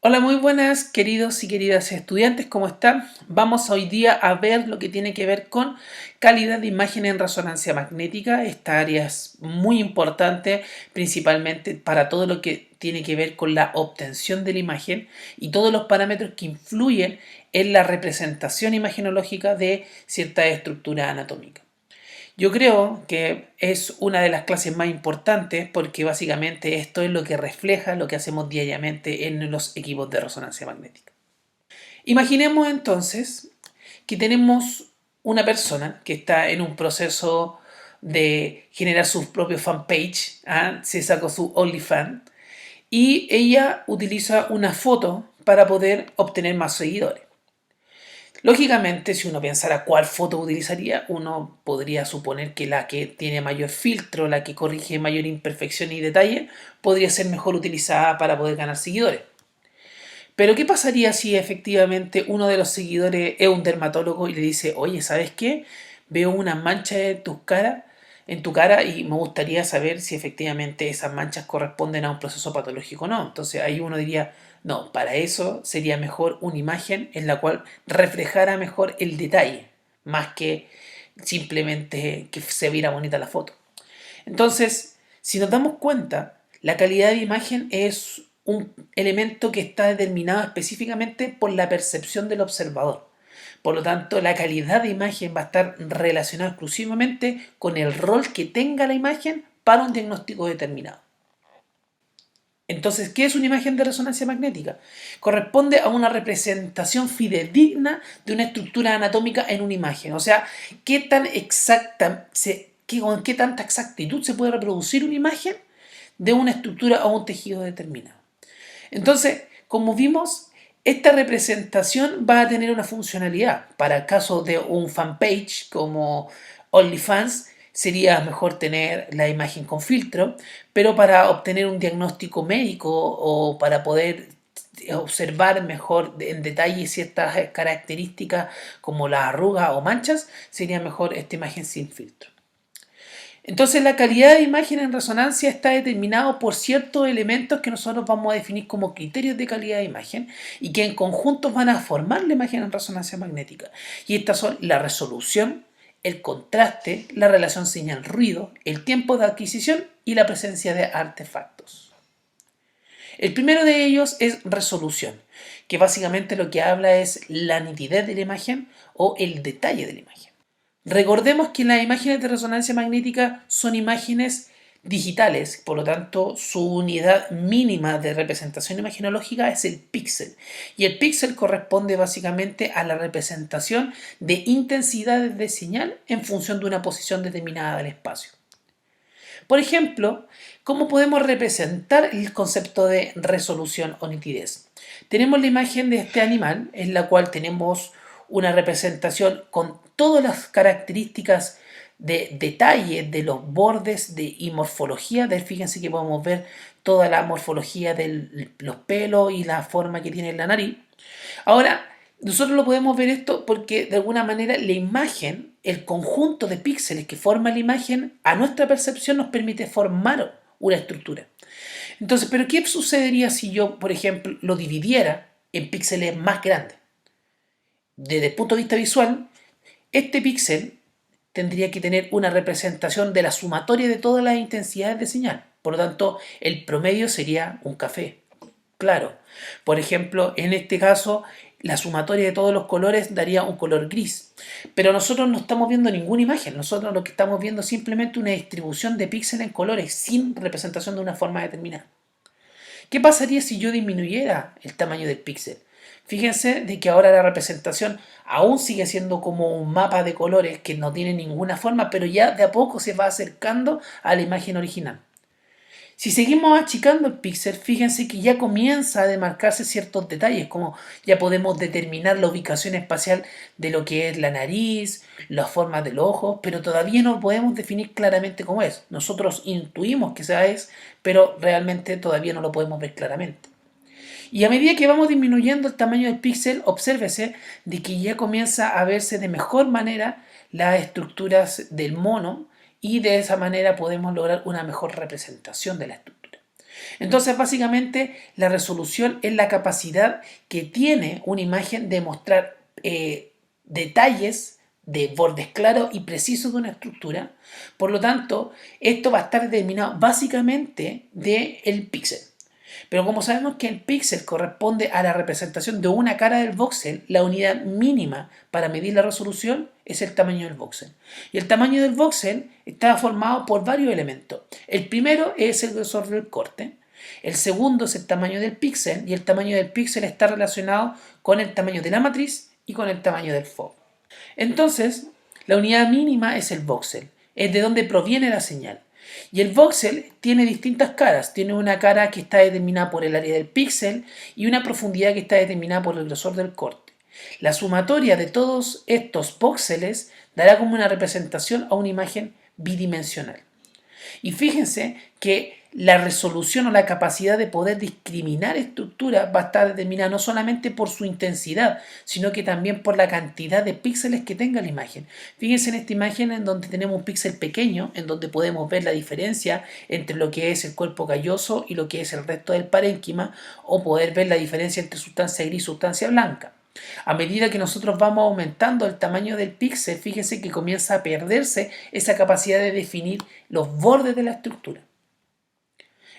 Hola, muy buenas queridos y queridas estudiantes, ¿cómo están? Vamos hoy día a ver lo que tiene que ver con calidad de imagen en resonancia magnética. Esta área es muy importante, principalmente para todo lo que tiene que ver con la obtención de la imagen y todos los parámetros que influyen en la representación imagenológica de cierta estructura anatómica. Yo creo que es una de las clases más importantes porque básicamente esto es lo que refleja lo que hacemos diariamente en los equipos de resonancia magnética. Imaginemos entonces que tenemos una persona que está en un proceso de generar su propio fanpage, se sacó su OnlyFans y ella utiliza una foto para poder obtener más seguidores. Lógicamente, si uno pensara cuál foto utilizaría, uno podría suponer que la que tiene mayor filtro, la que corrige mayor imperfección y detalle, podría ser mejor utilizada para poder ganar seguidores. Pero ¿qué pasaría si efectivamente uno de los seguidores es un dermatólogo y le dice, oye, ¿sabes qué? Veo una mancha en tu cara y me gustaría saber si efectivamente esas manchas corresponden a un proceso patológico o no. Entonces ahí uno diría, no, para eso sería mejor una imagen en la cual reflejara mejor el detalle, más que simplemente que se viera bonita la foto. Entonces, si nos damos cuenta, la calidad de imagen es un elemento que está determinado específicamente por la percepción del observador. Por lo tanto, la calidad de imagen va a estar relacionada exclusivamente con el rol que tenga la imagen para un diagnóstico determinado. Entonces, ¿qué es una imagen de resonancia magnética? Corresponde a una representación fidedigna de una estructura anatómica en una imagen. O sea, con qué tanta exactitud se puede reproducir una imagen de una estructura o un tejido determinado. Entonces, como vimos, esta representación va a tener una funcionalidad. Para el caso de un fanpage como OnlyFans, sería mejor tener la imagen con filtro, pero para obtener un diagnóstico médico o para poder observar mejor en detalle ciertas características como las arrugas o manchas, sería mejor esta imagen sin filtro. Entonces la calidad de imagen en resonancia está determinado por ciertos elementos que nosotros vamos a definir como criterios de calidad de imagen y que en conjunto van a formar la imagen en resonancia magnética. Y estas son la resolución, el contraste, la relación señal-ruido, el tiempo de adquisición y la presencia de artefactos. El primero de ellos es resolución, que básicamente lo que habla es la nitidez de la imagen o el detalle de la imagen. Recordemos que las imágenes de resonancia magnética son imágenes digitales, por lo tanto su unidad mínima de representación imagenológica es el píxel. Y el píxel corresponde básicamente a la representación de intensidades de señal en función de una posición determinada del espacio. Por ejemplo, ¿cómo podemos representar el concepto de resolución o nitidez? Tenemos la imagen de este animal en la cual tenemos una representación con todas las características de detalle de los bordes y morfología. Fíjense que podemos ver toda la morfología de los pelos y la forma que tiene la nariz. Ahora, nosotros lo podemos ver esto porque de alguna manera la imagen, el conjunto de píxeles que forma la imagen, a nuestra percepción nos permite formar una estructura. Entonces, ¿pero qué sucedería si yo, por ejemplo, lo dividiera en píxeles más grandes? Desde el punto de vista visual, este píxel tendría que tener una representación de la sumatoria de todas las intensidades de señal. Por lo tanto, el promedio sería un café. Claro. Por ejemplo, en este caso, la sumatoria de todos los colores daría un color gris. Pero nosotros no estamos viendo ninguna imagen. Nosotros lo que estamos viendo es simplemente una distribución de píxeles en colores sin representación de una forma determinada. ¿Qué pasaría si yo disminuyera el tamaño del píxel? Fíjense de que ahora la representación aún sigue siendo como un mapa de colores que no tiene ninguna forma, pero ya de a poco se va acercando a la imagen original. Si seguimos achicando el píxel, fíjense que ya comienza a demarcarse ciertos detalles, como ya podemos determinar la ubicación espacial de lo que es la nariz, las formas del ojo, pero todavía no podemos definir claramente cómo es. Nosotros intuimos que sea es, pero realmente todavía no lo podemos ver claramente. Y a medida que vamos disminuyendo el tamaño del píxel, obsérvese de que ya comienza a verse de mejor manera las estructuras del mono y de esa manera podemos lograr una mejor representación de la estructura. Entonces, básicamente, la resolución es la capacidad que tiene una imagen de mostrar detalles de bordes claros y precisos de una estructura. Por lo tanto, esto va a estar determinado básicamente del píxel. Pero como sabemos que el píxel corresponde a la representación de una cara del voxel, la unidad mínima para medir la resolución es el tamaño del voxel. Y el tamaño del voxel está formado por varios elementos. El primero es el grosor del corte. El segundo es el tamaño del píxel, y el tamaño del píxel está relacionado con el tamaño de la matriz y con el tamaño del FOV. Entonces, la unidad mínima es el voxel, es de donde proviene la señal. Y el voxel tiene distintas caras. Tiene una cara que está determinada por el área del píxel y una profundidad que está determinada por el grosor del corte. La sumatoria de todos estos voxeles dará como una representación a una imagen bidimensional. Y fíjense que la resolución o la capacidad de poder discriminar estructuras va a estar determinada no solamente por su intensidad, sino que también por la cantidad de píxeles que tenga la imagen. Fíjense en esta imagen en donde tenemos un píxel pequeño, en donde podemos ver la diferencia entre lo que es el cuerpo calloso y lo que es el resto del parénquima, o poder ver la diferencia entre sustancia gris y sustancia blanca. A medida que nosotros vamos aumentando el tamaño del píxel, fíjense que comienza a perderse esa capacidad de definir los bordes de la estructura.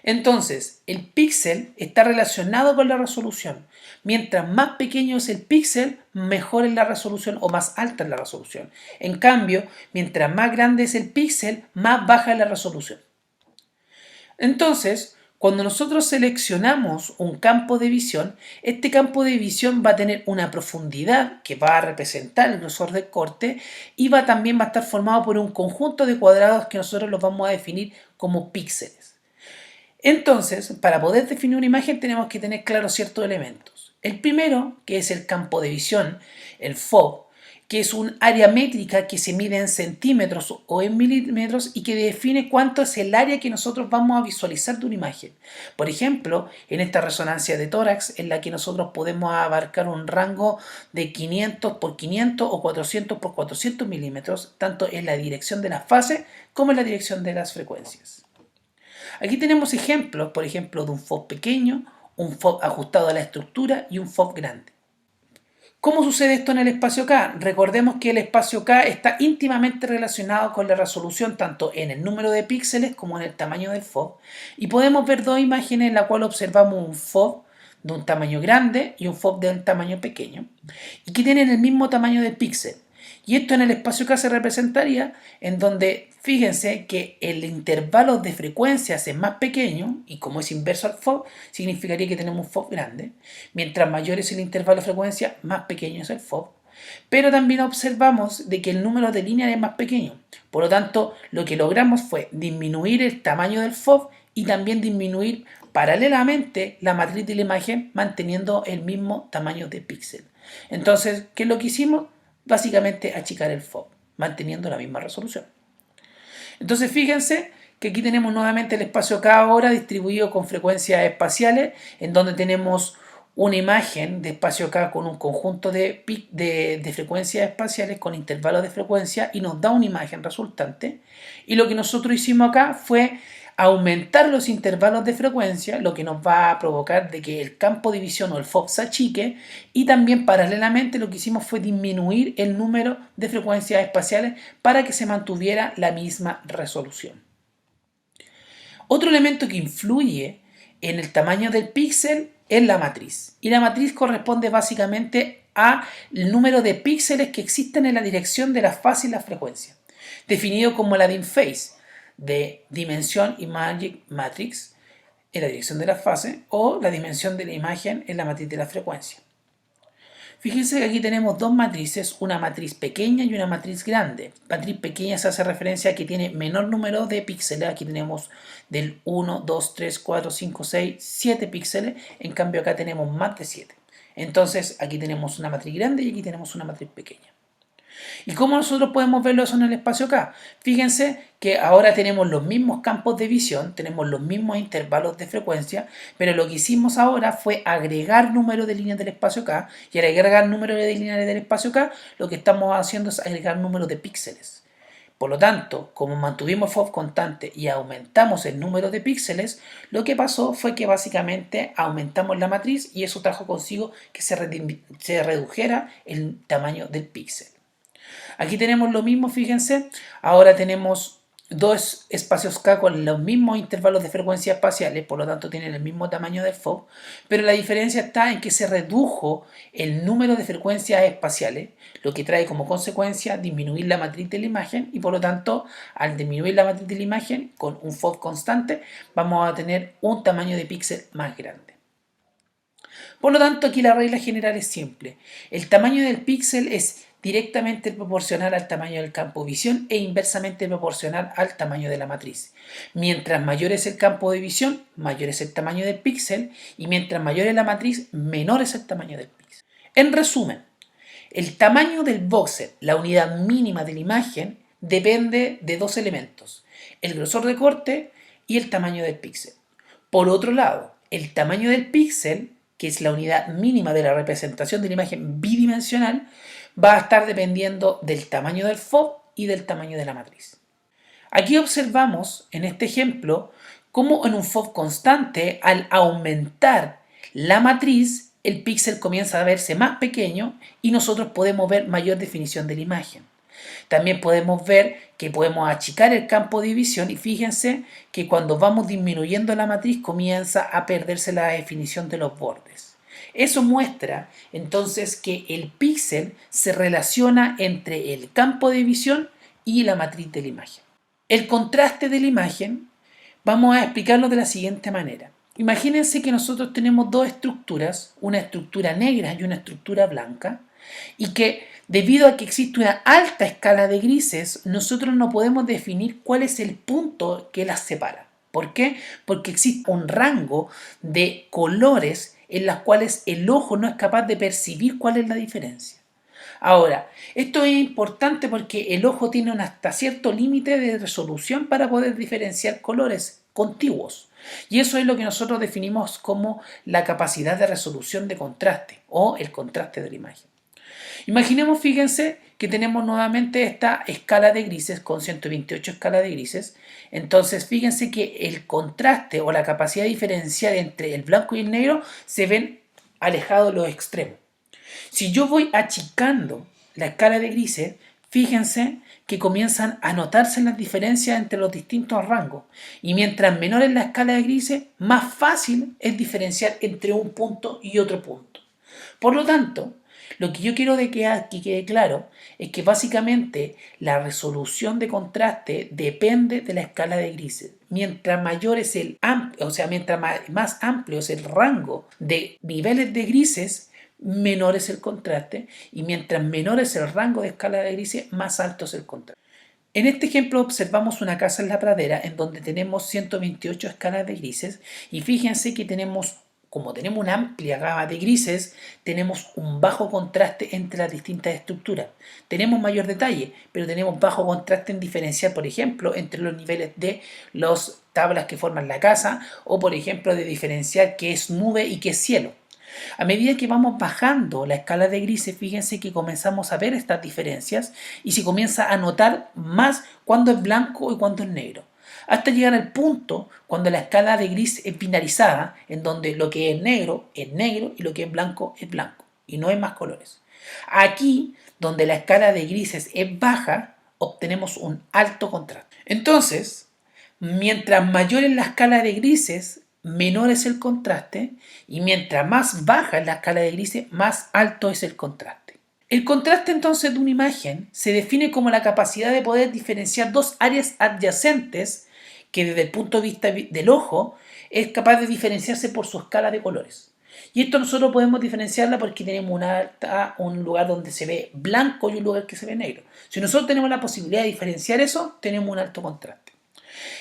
Entonces, el píxel está relacionado con la resolución. Mientras más pequeño es el píxel, mejor es la resolución o más alta es la resolución. En cambio, mientras más grande es el píxel, más baja es la resolución. Entonces, cuando nosotros seleccionamos un campo de visión, este campo de visión va a tener una profundidad que va a representar el grosor del corte y también va a estar formado por un conjunto de cuadrados que nosotros los vamos a definir como píxeles. Entonces, para poder definir una imagen tenemos que tener claros ciertos elementos. El primero, que es el campo de visión, el FOV, que es un área métrica que se mide en centímetros o en milímetros y que define cuánto es el área que nosotros vamos a visualizar de una imagen. Por ejemplo, en esta resonancia de tórax, en la que nosotros podemos abarcar un rango de 500 por 500 o 400 por 400 milímetros, tanto en la dirección de las fases como en la dirección de las frecuencias. Aquí tenemos ejemplos, por ejemplo, de un FOV pequeño, un FOV ajustado a la estructura y un FOV grande. ¿Cómo sucede esto en el espacio K? Recordemos que el espacio K está íntimamente relacionado con la resolución tanto en el número de píxeles como en el tamaño del FOV, y podemos ver dos imágenes en las cuales observamos un FOV de un tamaño grande y un FOV de un tamaño pequeño, y que tienen el mismo tamaño de píxel. Y esto en el espacio K se representaría en donde, fíjense que el intervalo de frecuencias es más pequeño, y como es inverso al FOV, significaría que tenemos un FOV grande. Mientras mayor es el intervalo de frecuencia, más pequeño es el FOV. Pero también observamos de que el número de líneas es más pequeño. Por lo tanto, lo que logramos fue disminuir el tamaño del FOV y también disminuir paralelamente la matriz de la imagen, manteniendo el mismo tamaño de píxel. Entonces, ¿qué es lo que hicimos? Básicamente achicar el FOV, manteniendo la misma resolución. Entonces fíjense que aquí tenemos nuevamente el espacio K ahora distribuido con frecuencias espaciales, en donde tenemos una imagen de espacio K con un conjunto de frecuencias espaciales con intervalos de frecuencia, y nos da una imagen resultante. Y lo que nosotros hicimos acá fue aumentar los intervalos de frecuencia, lo que nos va a provocar de que el campo de visión o el FOV se achique, y también paralelamente lo que hicimos fue disminuir el número de frecuencias espaciales para que se mantuviera la misma resolución. Otro elemento que influye en el tamaño del píxel es la matriz, y la matriz corresponde básicamente al número de píxeles que existen en la dirección de la fase y la frecuencia, definido como la dim phase, de dimensión Image Matrix en la dirección de la fase, o la dimensión de la imagen en la matriz de la frecuencia. Fíjense que aquí tenemos dos matrices, una matriz pequeña y una matriz grande. Matriz pequeña se hace referencia a que tiene menor número de píxeles. Aquí tenemos del 1, 2, 3, 4, 5, 6, 7 píxeles. En cambio acá tenemos más de 7. Entonces aquí tenemos una matriz grande y aquí tenemos una matriz pequeña. ¿Y cómo nosotros podemos verlo eso en el espacio K? Fíjense que ahora tenemos los mismos campos de visión, tenemos los mismos intervalos de frecuencia, pero lo que hicimos ahora fue agregar número de líneas del espacio K, y al agregar número de líneas del espacio K, lo que estamos haciendo es agregar número de píxeles. Por lo tanto, como mantuvimos el FOV constante y aumentamos el número de píxeles, lo que pasó fue que básicamente aumentamos la matriz y eso trajo consigo que se redujera el tamaño del píxel. Aquí tenemos lo mismo, fíjense, ahora tenemos dos espacios K con los mismos intervalos de frecuencia espaciales, por lo tanto tienen el mismo tamaño del FOV, pero la diferencia está en que se redujo el número de frecuencias espaciales, lo que trae como consecuencia disminuir la matriz de la imagen y por lo tanto al disminuir la matriz de la imagen con un FOV constante vamos a tener un tamaño de píxel más grande. Por lo tanto, aquí la regla general es simple. El tamaño del píxel es directamente proporcional al tamaño del campo de visión e inversamente proporcional al tamaño de la matriz. Mientras mayor es el campo de visión, mayor es el tamaño del píxel y mientras mayor es la matriz, menor es el tamaño del píxel. En resumen, el tamaño del voxel, la unidad mínima de la imagen, depende de dos elementos, el grosor de corte y el tamaño del píxel. Por otro lado, el tamaño del píxel, que es la unidad mínima de la representación de la imagen bidimensional, va a estar dependiendo del tamaño del FOV y del tamaño de la matriz. Aquí observamos, en este ejemplo, cómo en un FOV constante, al aumentar la matriz, el píxel comienza a verse más pequeño y nosotros podemos ver mayor definición de la imagen. También podemos ver que podemos achicar el campo de visión y fíjense que cuando vamos disminuyendo la matriz comienza a perderse la definición de los bordes. Eso muestra entonces que el píxel se relaciona entre el campo de visión y la matriz de la imagen. El contraste de la imagen vamos a explicarlo de la siguiente manera. Imagínense que nosotros tenemos dos estructuras, una estructura negra y una estructura blanca, y que debido a que existe una alta escala de grises, nosotros no podemos definir cuál es el punto que las separa. ¿Por qué? Porque existe un rango de colores en las cuales el ojo no es capaz de percibir cuál es la diferencia. Ahora, esto es importante porque el ojo tiene hasta cierto límite de resolución para poder diferenciar colores contiguos. Y eso es lo que nosotros definimos como la capacidad de resolución de contraste o el contraste de la imagen. Imaginemos, fíjense, que tenemos nuevamente esta escala de grises con 128 escalas de grises. Entonces, fíjense que el contraste o la capacidad diferencial entre el blanco y el negro se ven alejados los extremos. Si yo voy achicando la escala de grises, fíjense que comienzan a notarse las diferencias entre los distintos rangos. Y mientras menor es la escala de grises, más fácil es diferenciar entre un punto y otro punto. Por lo tanto, lo que yo quiero que quede claro es que básicamente la resolución de contraste depende de la escala de grises. Mientras mayor es mientras más amplio es el rango de niveles de grises, menor es el contraste, y mientras menor es el rango de escala de grises, más alto es el contraste. En este ejemplo observamos una casa en la pradera en donde tenemos 128 escalas de grises y fíjense que como tenemos una amplia gama de grises, tenemos un bajo contraste entre las distintas estructuras. Tenemos mayor detalle, pero tenemos bajo contraste en diferenciar, por ejemplo, entre los niveles de las tablas que forman la casa o, por ejemplo, de diferenciar qué es nube y qué es cielo. A medida que vamos bajando la escala de grises, fíjense que comenzamos a ver estas diferencias y se comienza a notar más cuando es blanco y cuando es negro. Hasta llegar al punto cuando la escala de gris es binarizada, en donde lo que es negro y lo que es blanco y no hay más colores. Aquí, donde la escala de grises es baja, obtenemos un alto contraste. Entonces, mientras mayor es la escala de grises, menor es el contraste, y mientras más baja es la escala de grises, más alto es el contraste. El contraste entonces de una imagen se define como la capacidad de poder diferenciar dos áreas adyacentes que desde el punto de vista del ojo es capaz de diferenciarse por su escala de colores. Y esto nosotros podemos diferenciarla porque tenemos un lugar donde se ve blanco y un lugar que se ve negro. Si nosotros tenemos la posibilidad de diferenciar eso, tenemos un alto contraste.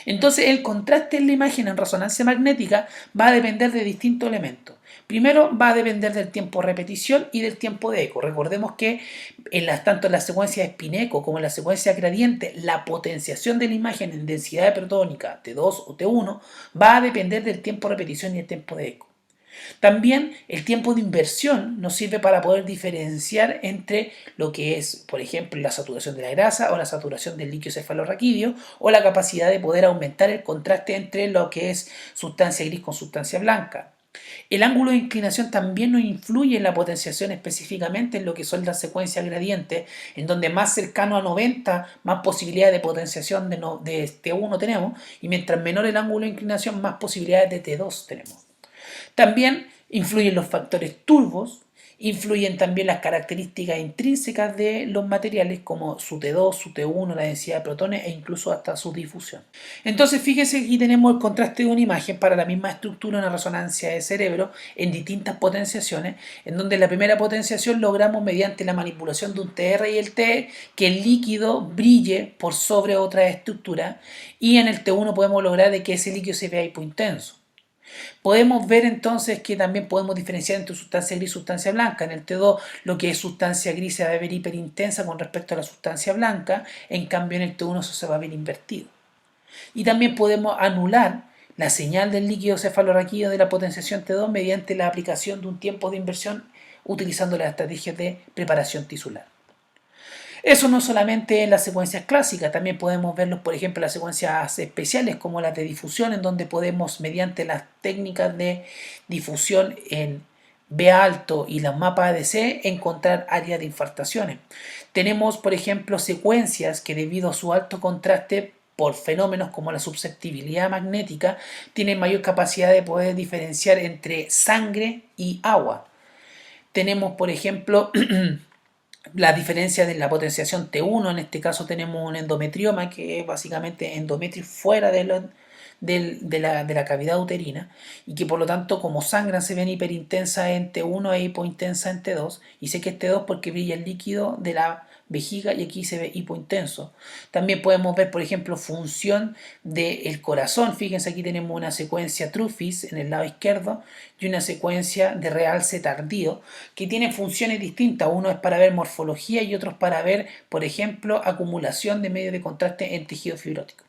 Entonces el contraste en la imagen en resonancia magnética va a depender de distintos elementos. Primero va a depender del tiempo de repetición y del tiempo de eco. Recordemos que tanto en la secuencia spin-eco como en la secuencia gradiente, la potenciación de la imagen en densidad protónica T2 o T1 va a depender del tiempo de repetición y el tiempo de eco. También el tiempo de inversión nos sirve para poder diferenciar entre lo que es, por ejemplo, la saturación de la grasa o la saturación del líquido cefalorraquídeo, o la capacidad de poder aumentar el contraste entre lo que es sustancia gris con sustancia blanca. El ángulo de inclinación también nos influye en la potenciación, específicamente en lo que son las secuencias gradientes, en donde más cercano a 90, más posibilidades de potenciación de T1 tenemos, y mientras menor el ángulo de inclinación, más posibilidades de T2 tenemos. También influyen los factores turbos, influyen también las características intrínsecas de los materiales como su T2, su T1, la densidad de protones e incluso hasta su difusión. Entonces fíjense que aquí tenemos el contraste de una imagen para la misma estructura, una resonancia de cerebro en distintas potenciaciones, en donde en la primera potenciación logramos mediante la manipulación de un TR y el TE que el líquido brille por sobre otra estructura, y en el T1 podemos lograr de que ese líquido se vea hipointenso. Podemos ver entonces que también podemos diferenciar entre sustancia gris y sustancia blanca. En el T2 lo que es sustancia gris se va a ver hiperintensa con respecto a la sustancia blanca, en cambio en el T1 eso se va a ver invertido. Y también podemos anular la señal del líquido cefalorraquídeo de la potenciación T2 mediante la aplicación de un tiempo de inversión utilizando las estrategias de preparación tisular. Eso no solamente en las secuencias clásicas, también podemos verlos, por ejemplo, en las secuencias especiales como las de difusión, en donde podemos, mediante las técnicas de difusión en B alto y los mapas ADC, encontrar áreas de infartaciones. Tenemos, por ejemplo, secuencias que debido a su alto contraste por fenómenos como la susceptibilidad magnética, tienen mayor capacidad de poder diferenciar entre sangre y agua. Tenemos, por ejemplo, la diferencia de la potenciación T1, en este caso tenemos un endometrioma, que es básicamente endometrio fuera de la cavidad uterina, y que por lo tanto, como sangran, se ven hiperintensa en T1 e hipointensa en T2, y sé que es T2 porque brilla el líquido de la vejiga y aquí se ve hipointenso. También podemos ver, por ejemplo, función del corazón. Fíjense, aquí tenemos una secuencia Truffis en el lado izquierdo y una secuencia de realce tardío que tienen funciones distintas. Uno es para ver morfología y otro es para ver, por ejemplo, acumulación de medios de contraste en tejido fibrótico.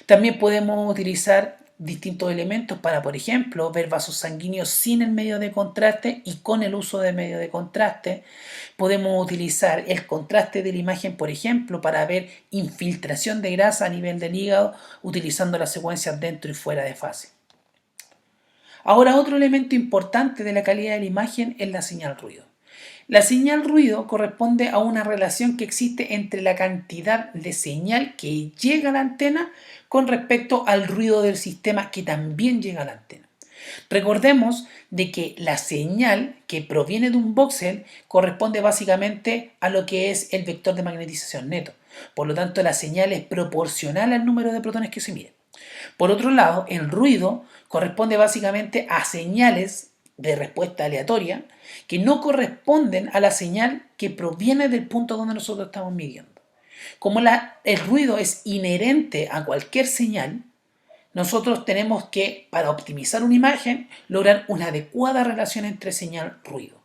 También podemos utilizar distintos elementos para, por ejemplo, ver vasos sanguíneos sin el medio de contraste y con el uso de medio de contraste. Podemos utilizar el contraste de la imagen, por ejemplo, para ver infiltración de grasa a nivel del hígado, utilizando las secuencias dentro y fuera de fase. Ahora, otro elemento importante de la calidad de la imagen es la señal ruido. La señal ruido corresponde a una relación que existe entre la cantidad de señal que llega a la antena con respecto al ruido del sistema que también llega a la antena. Recordemos de que la señal que proviene de un voxel corresponde básicamente a lo que es el vector de magnetización neto. Por lo tanto, la señal es proporcional al número de protones que se miden. Por otro lado, el ruido corresponde básicamente a señales de respuesta aleatoria que no corresponden a la señal que proviene del punto donde nosotros estamos midiendo. Como el ruido es inherente a cualquier señal, nosotros tenemos que, para optimizar una imagen, lograr una adecuada relación entre señal-ruido.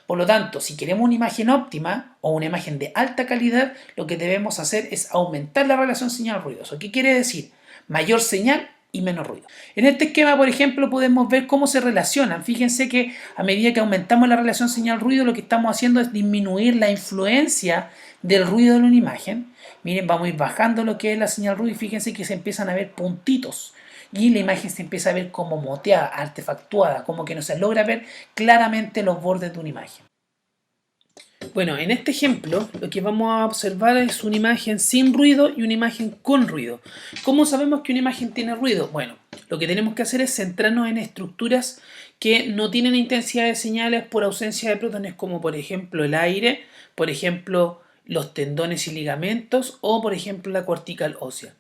Por lo tanto, si queremos una imagen óptima o una imagen de alta calidad, lo que debemos hacer es aumentar la relación señal-ruido. ¿Eso qué quiere decir? Mayor señal y menos ruido. En este esquema, por ejemplo, podemos ver cómo se relacionan. Fíjense que a medida que aumentamos la relación señal-ruido, lo que estamos haciendo es disminuir la influencia del ruido en una imagen. Miren, vamos a ir bajando lo que es la señal ruido y fíjense que se empiezan a ver puntitos y la imagen se empieza a ver como moteada, artefactuada, como que no se logra ver claramente los bordes de una imagen. Bueno, en este ejemplo lo que vamos a observar es una imagen sin ruido y una imagen con ruido. ¿Cómo sabemos que una imagen tiene ruido? Bueno, lo que tenemos que hacer es centrarnos en estructuras que no tienen intensidad de señales por ausencia de protones, como por ejemplo el aire, por ejemplo los tendones y ligamentos o por ejemplo la cortical ósea.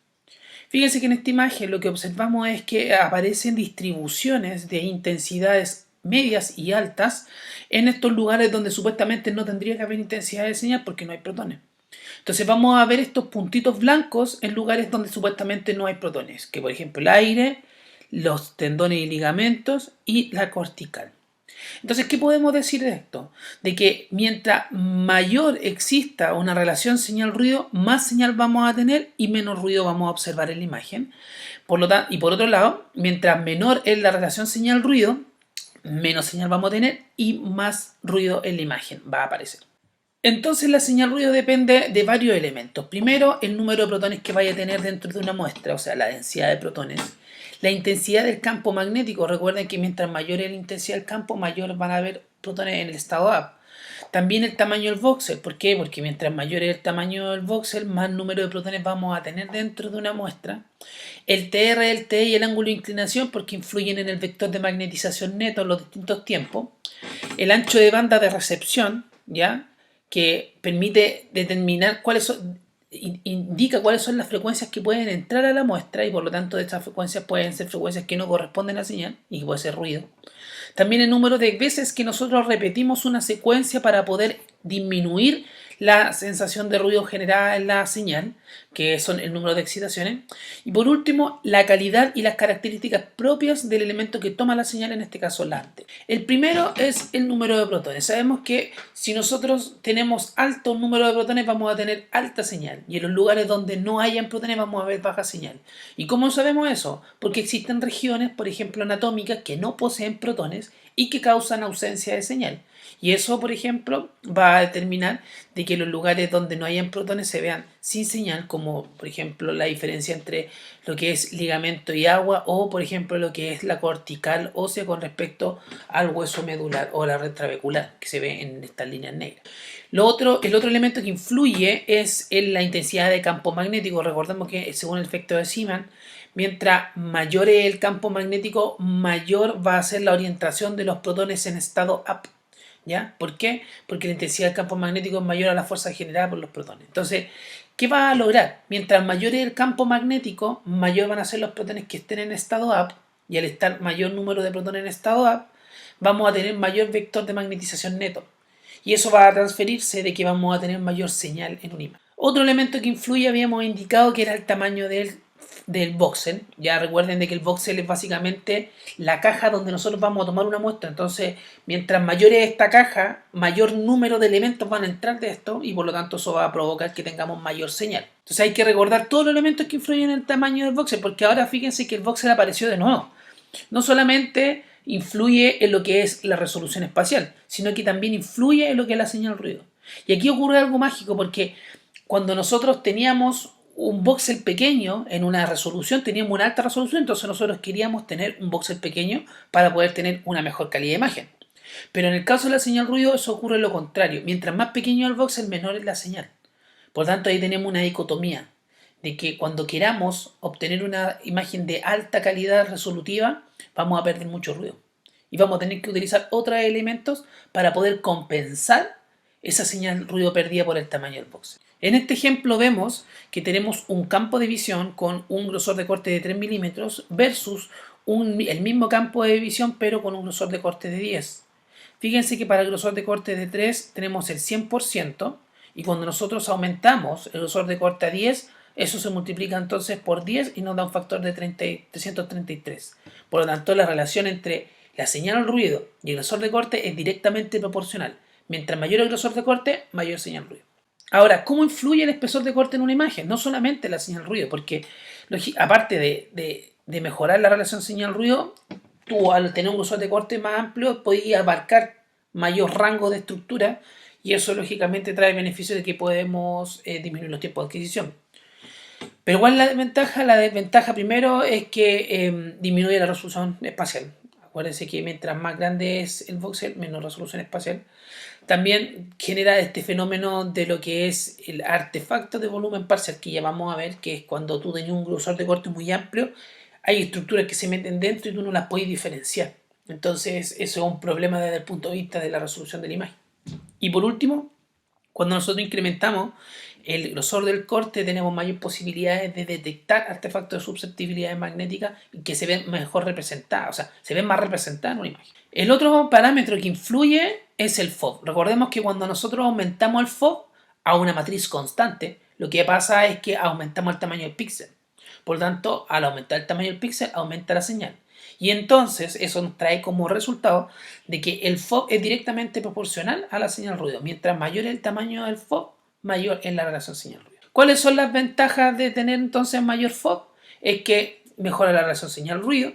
Fíjense que en esta imagen lo que observamos es que aparecen distribuciones de intensidades medias y altas en estos lugares donde supuestamente no tendría que haber intensidad de señal porque no hay protones. Entonces vamos a ver estos puntitos blancos en lugares donde supuestamente no hay protones, que por ejemplo el aire, los tendones y ligamentos y la cortical. Entonces, ¿qué podemos decir de esto? De que mientras mayor exista una relación señal-ruido, más señal vamos a tener y menos ruido vamos a observar en la imagen. Y por otro lado, mientras menor es la relación señal-ruido, menos señal vamos a tener y más ruido en la imagen va a aparecer. Entonces la señal ruido depende de varios elementos. Primero, el número de protones que vaya a tener dentro de una muestra, o sea, la densidad de protones. La intensidad del campo magnético. Recuerden que mientras mayor es la intensidad del campo, mayor van a haber protones en el estado up. También el tamaño del voxel. ¿Por qué? Porque mientras mayor es el tamaño del voxel, más número de protones vamos a tener dentro de una muestra. El TR, el TI y el ángulo de inclinación, porque influyen en el vector de magnetización neto en los distintos tiempos. El ancho de banda de recepción, ¿ya?, que permite determinar cuáles son, indica cuáles son las frecuencias que pueden entrar a la muestra y por lo tanto de estas frecuencias pueden ser frecuencias que no corresponden a la señal y que puede ser ruido. También el número de veces que nosotros repetimos una secuencia para poder disminuir la sensación de ruido generada en la señal, que son el número de excitaciones. Y por último, la calidad y las características propias del elemento que toma la señal, en este caso la antena. El primero es el número de protones. Sabemos que si nosotros tenemos alto número de protones vamos a tener alta señal y en los lugares donde no hayan protones vamos a ver baja señal. ¿Y cómo sabemos eso? Porque existen regiones, por ejemplo anatómicas, que no poseen protones y que causan ausencia de señal. Y eso, por ejemplo, va a determinar de que los lugares donde no hayan protones se vean sin señal, como por ejemplo la diferencia entre lo que es ligamento y agua o por ejemplo lo que es la cortical ósea con respecto al hueso medular o la red trabecular que se ve en estas líneas negras. El otro elemento que influye es en la intensidad de campo magnético. Recordemos que según el efecto de Zeeman, mientras mayor es el campo magnético, mayor va a ser la orientación de los protones en estado up. ¿Ya? ¿Por qué? Porque la intensidad del campo magnético es mayor a la fuerza generada por los protones. Entonces, ¿qué va a lograr? Mientras mayor es el campo magnético, mayor van a ser los protones que estén en estado up, y al estar mayor número de protones en estado up, vamos a tener mayor vector de magnetización neto. Y eso va a transferirse de que vamos a tener mayor señal en un imagen. Otro elemento que influye, habíamos indicado que era el tamaño del voxel. Ya recuerden de que el voxel es básicamente la caja donde nosotros vamos a tomar una muestra. Entonces, mientras mayor es esta caja, mayor número de elementos van a entrar de esto y por lo tanto eso va a provocar que tengamos mayor señal. Entonces hay que recordar todos los elementos que influyen en el tamaño del voxel, porque ahora fíjense que el voxel apareció de nuevo. No solamente influye en lo que es la resolución espacial, sino que también influye en lo que es la señal ruido. Y aquí ocurre algo mágico porque cuando nosotros teníamos un voxel pequeño en una resolución, teníamos una alta resolución, entonces nosotros queríamos tener un voxel pequeño para poder tener una mejor calidad de imagen. Pero en el caso de la señal ruido eso ocurre lo contrario. Mientras más pequeño el voxel, menor es la señal. Por tanto, ahí tenemos una dicotomía de que cuando queramos obtener una imagen de alta calidad resolutiva, vamos a perder mucho ruido. Y vamos a tener que utilizar otros elementos para poder compensar esa señal ruido perdida por el tamaño del voxel. En este ejemplo vemos que tenemos un campo de visión con un grosor de corte de 3 milímetros versus el mismo campo de visión pero con un grosor de corte de 10. Fíjense que para el grosor de corte de 3 tenemos el 100% y cuando nosotros aumentamos el grosor de corte a 10, eso se multiplica entonces por 10 y nos da un factor de 333. Por lo tanto, la relación entre la señal al ruido y el grosor de corte es directamente proporcional. Mientras mayor el grosor de corte, mayor señal ruido. Ahora, ¿cómo influye el espesor de corte en una imagen? No solamente la señal ruido, porque aparte de mejorar la relación señal-ruido, tú al tener un grosor de corte más amplio podías abarcar mayor rango de estructura y eso lógicamente trae beneficios de que podemos disminuir los tiempos de adquisición. Pero ¿cuál es la desventaja? La desventaja primero es que disminuye la resolución espacial. Acuérdense que mientras más grande es el voxel, menos resolución espacial. También genera este fenómeno de lo que es el artefacto de volumen parcial, que ya vamos a ver, que es cuando tú tienes un grosor de corte muy amplio, hay estructuras que se meten dentro y tú no las puedes diferenciar. Entonces, eso es un problema desde el punto de vista de la resolución de la imagen. Y por último, cuando nosotros incrementamos el grosor del corte, tenemos mayores posibilidades de detectar artefactos de susceptibilidad magnética que se ven mejor representados, o sea, se ven más representados en una imagen. El otro parámetro que influye es el FOV. Recordemos que cuando nosotros aumentamos el FOV a una matriz constante, lo que pasa es que aumentamos el tamaño del píxel. Por lo tanto, al aumentar el tamaño del píxel, aumenta la señal. Y entonces eso nos trae como resultado de que el FOV es directamente proporcional a la señal ruido. Mientras mayor es el tamaño del FOV, mayor es la relación señal-ruido. ¿Cuáles son las ventajas de tener entonces mayor FOV? Es que mejora la relación señal-ruido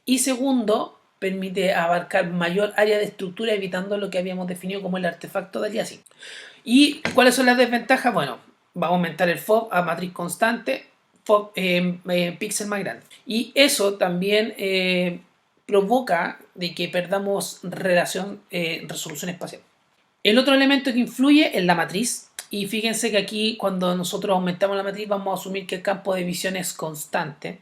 y segundo, permite abarcar mayor área de estructura, evitando lo que habíamos definido como el artefacto de aliasing. ¿Y cuáles son las desventajas? Bueno, va a aumentar el FOV a matriz constante, FOV píxel más grande. Y eso también provoca de que perdamos resolución espacial. El otro elemento que influye es la matriz. Y fíjense que aquí cuando nosotros aumentamos la matriz vamos a asumir que el campo de visión es constante.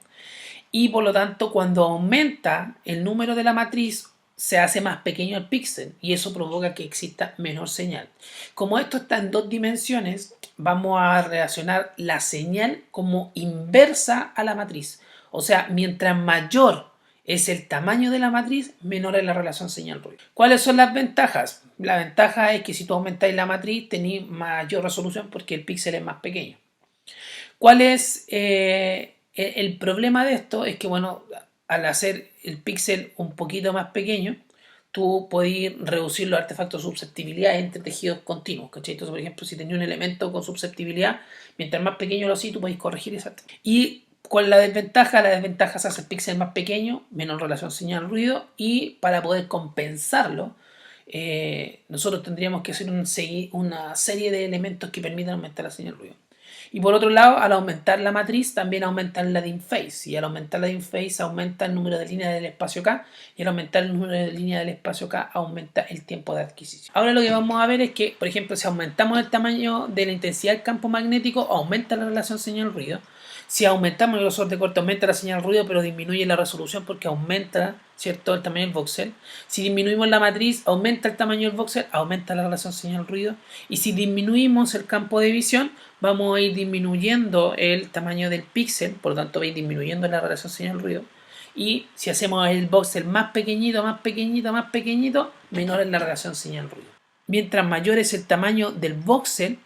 Y por lo tanto cuando aumenta el número de la matriz se hace más pequeño el píxel y eso provoca que exista menor señal. Como esto está en dos dimensiones, vamos a relacionar la señal como inversa a la matriz. O sea, mientras mayor es el tamaño de la matriz, menor es la relación señal-ruido. ¿Cuáles son las ventajas? La ventaja es que si tú aumentáis la matriz tenéis mayor resolución porque el píxel es más pequeño. ¿Cuál es el problema de esto? Es que, bueno, al hacer el píxel un poquito más pequeño, tú podés reducir los artefactos de susceptibilidad entre tejidos continuos, ¿cachai? Entonces, por ejemplo, si tenía un elemento con susceptibilidad, mientras más pequeño lo así, tú podés corregir esa. Y ¿cuál es la desventaja? La desventaja es hacer el píxel más pequeño, menor relación señal-ruido, y para poder compensarlo, nosotros tendríamos que hacer una serie de elementos que permitan aumentar la señal-ruido. Y por otro lado, al aumentar la matriz, también aumenta la dim phase. Y al aumentar la dim phase, aumenta el número de líneas del espacio K. Y al aumentar el número de líneas del espacio K, aumenta el tiempo de adquisición. Ahora lo que vamos a ver es que, por ejemplo, si aumentamos el tamaño de la intensidad del campo magnético, aumenta la relación señal-ruido. Si aumentamos el grosor de corte, aumenta la señal-ruido, pero disminuye la resolución porque aumenta, ¿cierto?, el tamaño del voxel. Si disminuimos la matriz, aumenta el tamaño del voxel, aumenta la relación señal-ruido. Y si disminuimos el campo de visión, vamos a ir disminuyendo el tamaño del píxel, por lo tanto va a ir disminuyendo la relación señal-ruido. Y si hacemos el voxel más pequeñito, más pequeñito, más pequeñito, menor es la relación señal-ruido. Mientras mayor es el tamaño del voxel,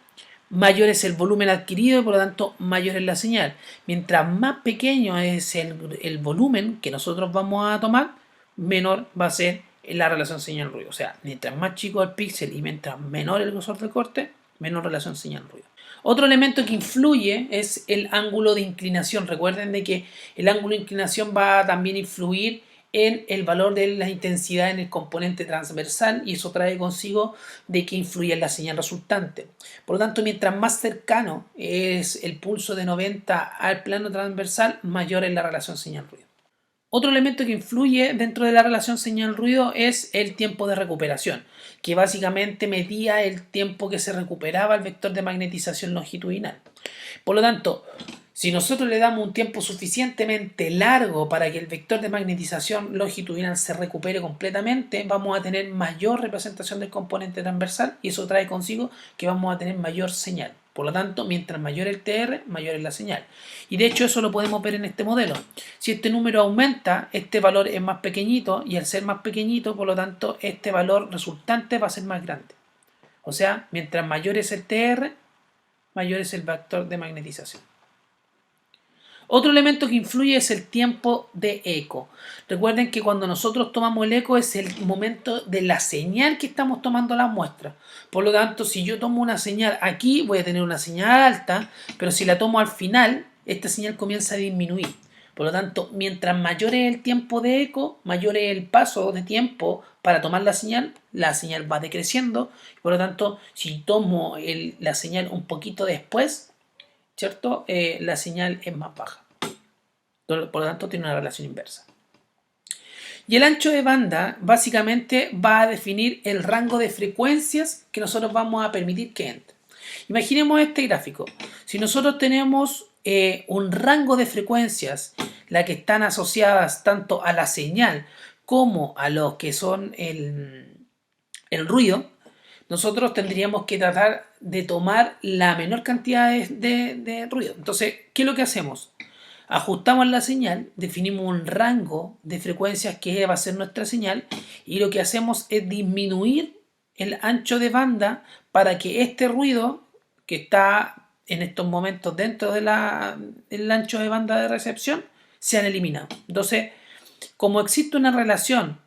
mayor es el volumen adquirido y por lo tanto mayor es la señal. Mientras más pequeño es el volumen que nosotros vamos a tomar, menor va a ser la relación señal-ruido. O sea, mientras más chico el píxel y mientras menor el grosor de corte, menor relación señal-ruido. Otro elemento que influye es el ángulo de inclinación. Recuerden de que el ángulo de inclinación va a también influir en el valor de la intensidad en el componente transversal y eso trae consigo de que influye en la señal resultante. Por lo tanto, mientras más cercano es el pulso de 90 al plano transversal, mayor es la relación señal-ruido. Otro elemento que influye dentro de la relación señal-ruido es el tiempo de recuperación, que básicamente medía el tiempo que se recuperaba el vector de magnetización longitudinal. Por lo tanto, si nosotros le damos un tiempo suficientemente largo para que el vector de magnetización longitudinal se recupere completamente, vamos a tener mayor representación del componente transversal y eso trae consigo que vamos a tener mayor señal. Por lo tanto, mientras mayor el TR, mayor es la señal. Y de hecho eso lo podemos ver en este modelo. Si este número aumenta, este valor es más pequeñito y al ser más pequeñito, por lo tanto, este valor resultante va a ser más grande. O sea, mientras mayor es el TR, mayor es el vector de magnetización. Otro elemento que influye es el tiempo de eco. Recuerden que cuando nosotros tomamos el eco es el momento de la señal que estamos tomando la muestra. Por lo tanto, si yo tomo una señal aquí, voy a tener una señal alta, pero si la tomo al final, esta señal comienza a disminuir. Por lo tanto, mientras mayor es el tiempo de eco, mayor es el paso de tiempo para tomar la señal va decreciendo. Por lo tanto, si tomo la señal un poquito después, ¿cierto? La señal es más baja. Por lo tanto, tiene una relación inversa. Y el ancho de banda básicamente va a definir el rango de frecuencias que nosotros vamos a permitir que entre. Imaginemos este gráfico. Si nosotros tenemos un rango de frecuencias, las que están asociadas tanto a la señal como a lo que son el ruido, nosotros tendríamos que tratar de tomar la menor cantidad de ruido. Entonces, ¿qué es lo que hacemos? Ajustamos la señal, definimos un rango de frecuencias que va a ser nuestra señal y lo que hacemos es disminuir el ancho de banda para que este ruido que está en estos momentos dentro del ancho de banda de recepción sean eliminados. Entonces, como existe una relación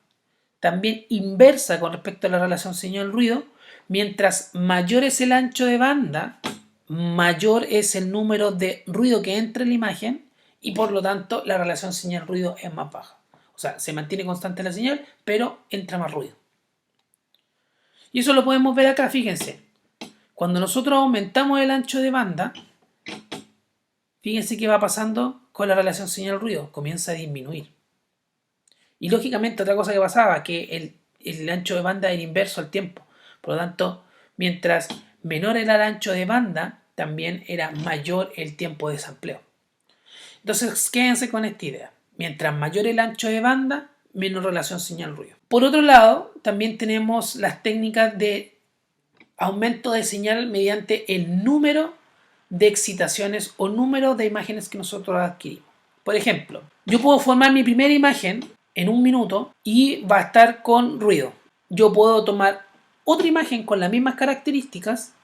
también inversa con respecto a la relación señal-ruido, mientras mayor es el ancho de banda, mayor es el número de ruido que entra en la imagen y por lo tanto la relación señal-ruido es más baja. O sea, se mantiene constante la señal, pero entra más ruido. Y eso lo podemos ver acá, fíjense. Cuando nosotros aumentamos el ancho de banda, fíjense qué va pasando con la relación señal-ruido. Comienza a disminuir. Y lógicamente otra cosa que pasaba, que el ancho de banda era inverso al tiempo. Por lo tanto, mientras menor era el ancho de banda, también era mayor el tiempo de sampleo. Entonces, quédense con esta idea. Mientras mayor el ancho de banda, menos relación señal-ruido. Por otro lado, también tenemos las técnicas de aumento de señal mediante el número de excitaciones o número de imágenes que nosotros adquirimos. Por ejemplo, yo puedo formar mi primera imagen en 1 minuto y va a estar con ruido. Yo puedo tomar otra imagen con las mismas características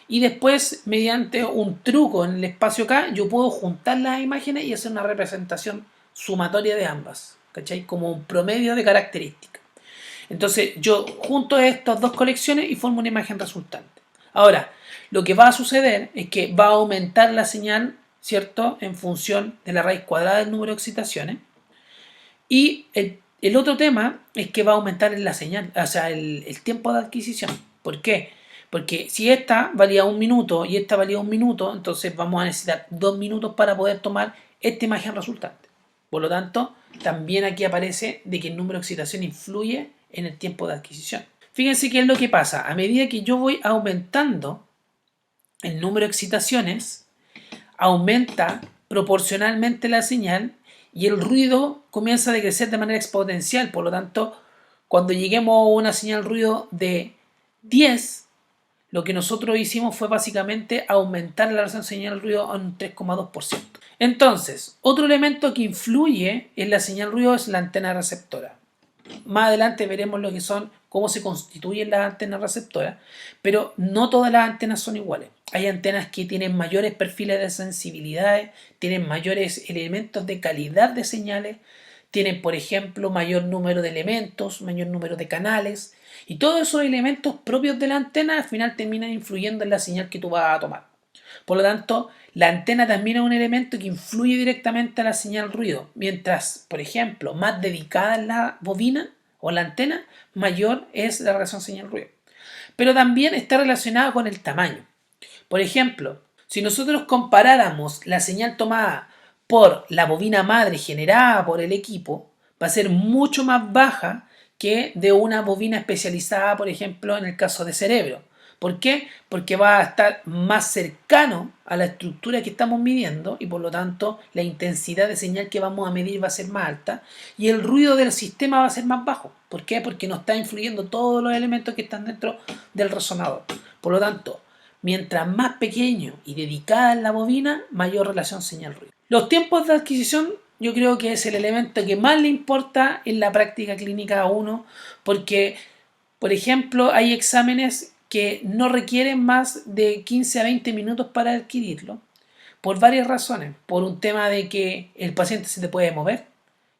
y después, mediante un truco en el espacio K, yo puedo juntar las imágenes y hacer una representación sumatoria de ambas, ¿cachai? Como un promedio de características. Entonces yo junto estas dos colecciones y formo una imagen resultante. Ahora, lo que va a suceder es que va a aumentar la señal, ¿cierto? En función de la raíz cuadrada del número de excitaciones. Y el otro tema es que va a aumentar la señal, o sea, el tiempo de adquisición. ¿Por qué? Porque si esta valía 1 minuto y esta valía 1 minuto, entonces vamos a necesitar 2 minutos para poder tomar esta imagen resultante. Por lo tanto, también aquí aparece de que el número de excitación influye en el tiempo de adquisición. Fíjense qué es lo que pasa. A medida que yo voy aumentando el número de excitaciones, aumenta proporcionalmente la señal y el ruido comienza a decrecer de manera exponencial. Por lo tanto, cuando lleguemos a una señal ruido de 10, lo que nosotros hicimos fue básicamente aumentar la relación señal-ruido a un 3,2%. Entonces, otro elemento que influye en la señal-ruido es la antena receptora. Más adelante veremos lo que son, cómo se constituyen las antenas receptoras, pero no todas las antenas son iguales. Hay antenas que tienen mayores perfiles de sensibilidad, tienen mayores elementos de calidad de señales, tienen, por ejemplo, mayor número de elementos, mayor número de canales, y todos esos elementos propios de la antena al final terminan influyendo en la señal que tú vas a tomar. Por lo tanto, la antena también es un elemento que influye directamente a la señal ruido, mientras, por ejemplo, más dedicada es la bobina o la antena, mayor es la relación señal-ruido. Pero también está relacionada con el tamaño. Por ejemplo, si nosotros comparáramos la señal tomada por la bobina madre generada por el equipo, va a ser mucho más baja que de una bobina especializada, por ejemplo, en el caso de cerebro. ¿Por qué? Porque va a estar más cercano a la estructura que estamos midiendo y por lo tanto la intensidad de señal que vamos a medir va a ser más alta y el ruido del sistema va a ser más bajo. ¿Por qué? Porque no está influyendo todos los elementos que están dentro del resonador. Por lo tanto, mientras más pequeño y dedicada es la bobina, mayor relación señal-ruido. Los tiempos de adquisición yo creo que es el elemento que más le importa en la práctica clínica a uno porque, por ejemplo, hay exámenes que no requieren más de 15 a 20 minutos para adquirirlo, por varias razones. Por un tema de que el paciente se te puede mover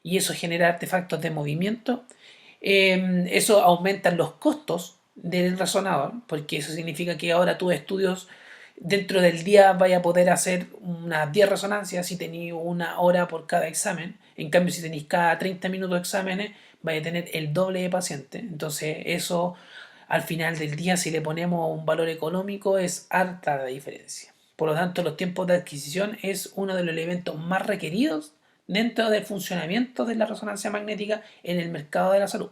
y eso genera artefactos de movimiento. Eso aumenta los costos del resonador, porque eso significa que ahora tus estudios dentro del día vaya a poder hacer unas 10 resonancias si tenéis 1 hora por cada examen. En cambio, si tenéis cada 30 minutos de exámenes, vais a tener el doble de pacientes. Entonces, eso al final del día, si le ponemos un valor económico, es harta la diferencia. Por lo tanto, los tiempos de adquisición es uno de los elementos más requeridos dentro del funcionamiento de la resonancia magnética en el mercado de la salud.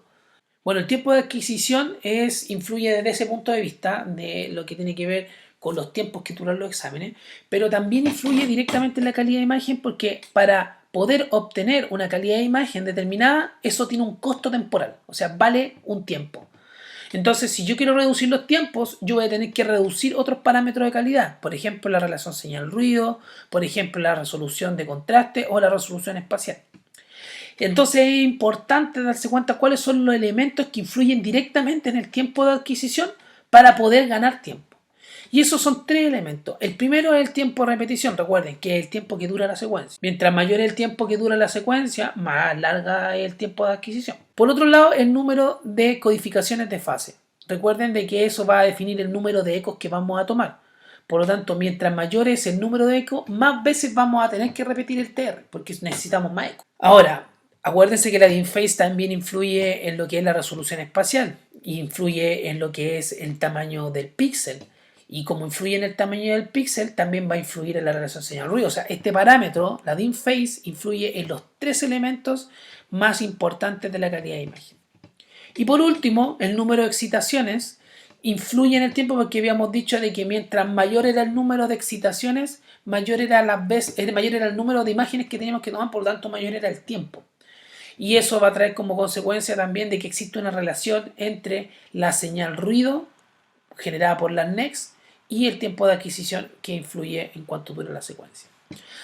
Bueno, el tiempo de adquisición influye desde ese punto de vista de lo que tiene que ver con los tiempos que duran los exámenes, pero también influye directamente en la calidad de imagen porque para poder obtener una calidad de imagen determinada, eso tiene un costo temporal, o sea, vale un tiempo. Entonces, si yo quiero reducir los tiempos, yo voy a tener que reducir otros parámetros de calidad. Por ejemplo, la relación señal-ruido, por ejemplo, la resolución de contraste o la resolución espacial. Entonces, es importante darse cuenta cuáles son los elementos que influyen directamente en el tiempo de adquisición para poder ganar tiempo. Y esos son 3 elementos. El primero es el tiempo de repetición. Recuerden que es el tiempo que dura la secuencia. Mientras mayor es el tiempo que dura la secuencia, más larga es el tiempo de adquisición. Por otro lado, el número de codificaciones de fase. Recuerden de que eso va a definir el número de ecos que vamos a tomar. Por lo tanto, mientras mayor es el número de ecos, más veces vamos a tener que repetir el TR, porque necesitamos más ecos. Ahora, Acuérdense que la DIN-Phase también influye en lo que es la resolución espacial, influye en lo que es el tamaño del píxel. Y como influye en el tamaño del píxel, también va a influir en la relación señal-ruido. O sea, este parámetro, la DIN-Phase, influye en los tres elementos más importantes de la calidad de imagen. Y por último, el número de excitaciones influye en el tiempo, porque habíamos dicho de que mientras mayor era el número de excitaciones, mayor era el número de imágenes que teníamos que tomar, por lo tanto mayor era el tiempo. Y eso va a traer como consecuencia también de que existe una relación entre la señal ruido generada por las NECs y el tiempo de adquisición que influye en cuánto dura la secuencia.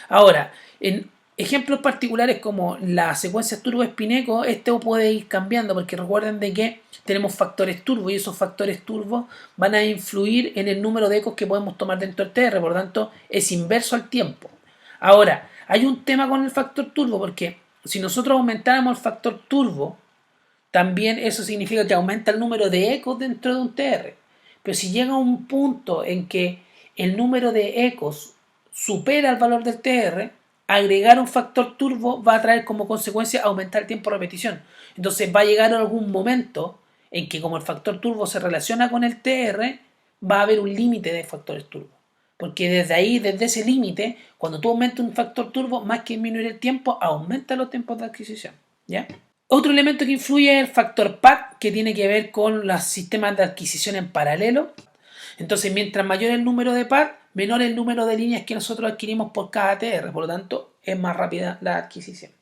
Ahora, en ejemplos particulares como la secuencia turbo-espineco, esto puede ir cambiando, porque recuerden de que tenemos factores turbo y esos factores turbo van a influir en el número de ecos que podemos tomar dentro del TR, por lo tanto es inverso al tiempo. Ahora, hay un tema con el factor turbo, porque si nosotros aumentáramos el factor turbo, también eso significa que aumenta el número de ecos dentro de un TR. Pero si llega a un punto en que el número de ecos supera el valor del TR, agregar un factor turbo va a traer como consecuencia aumentar el tiempo de repetición. Entonces va a llegar a algún momento en que como el factor turbo se relaciona con el TR, va a haber un límite de factores turbo. Porque desde ahí, desde ese límite, cuando tú aumentas un factor turbo, más que disminuir el tiempo, aumenta los tiempos de adquisición. ¿Ya? Otro elemento que influye es el factor PAD, que tiene que ver con los sistemas de adquisición en paralelo. Entonces, mientras mayor el número de PAD, menor el número de líneas que nosotros adquirimos por cada TR. Por lo tanto, es más rápida la adquisición.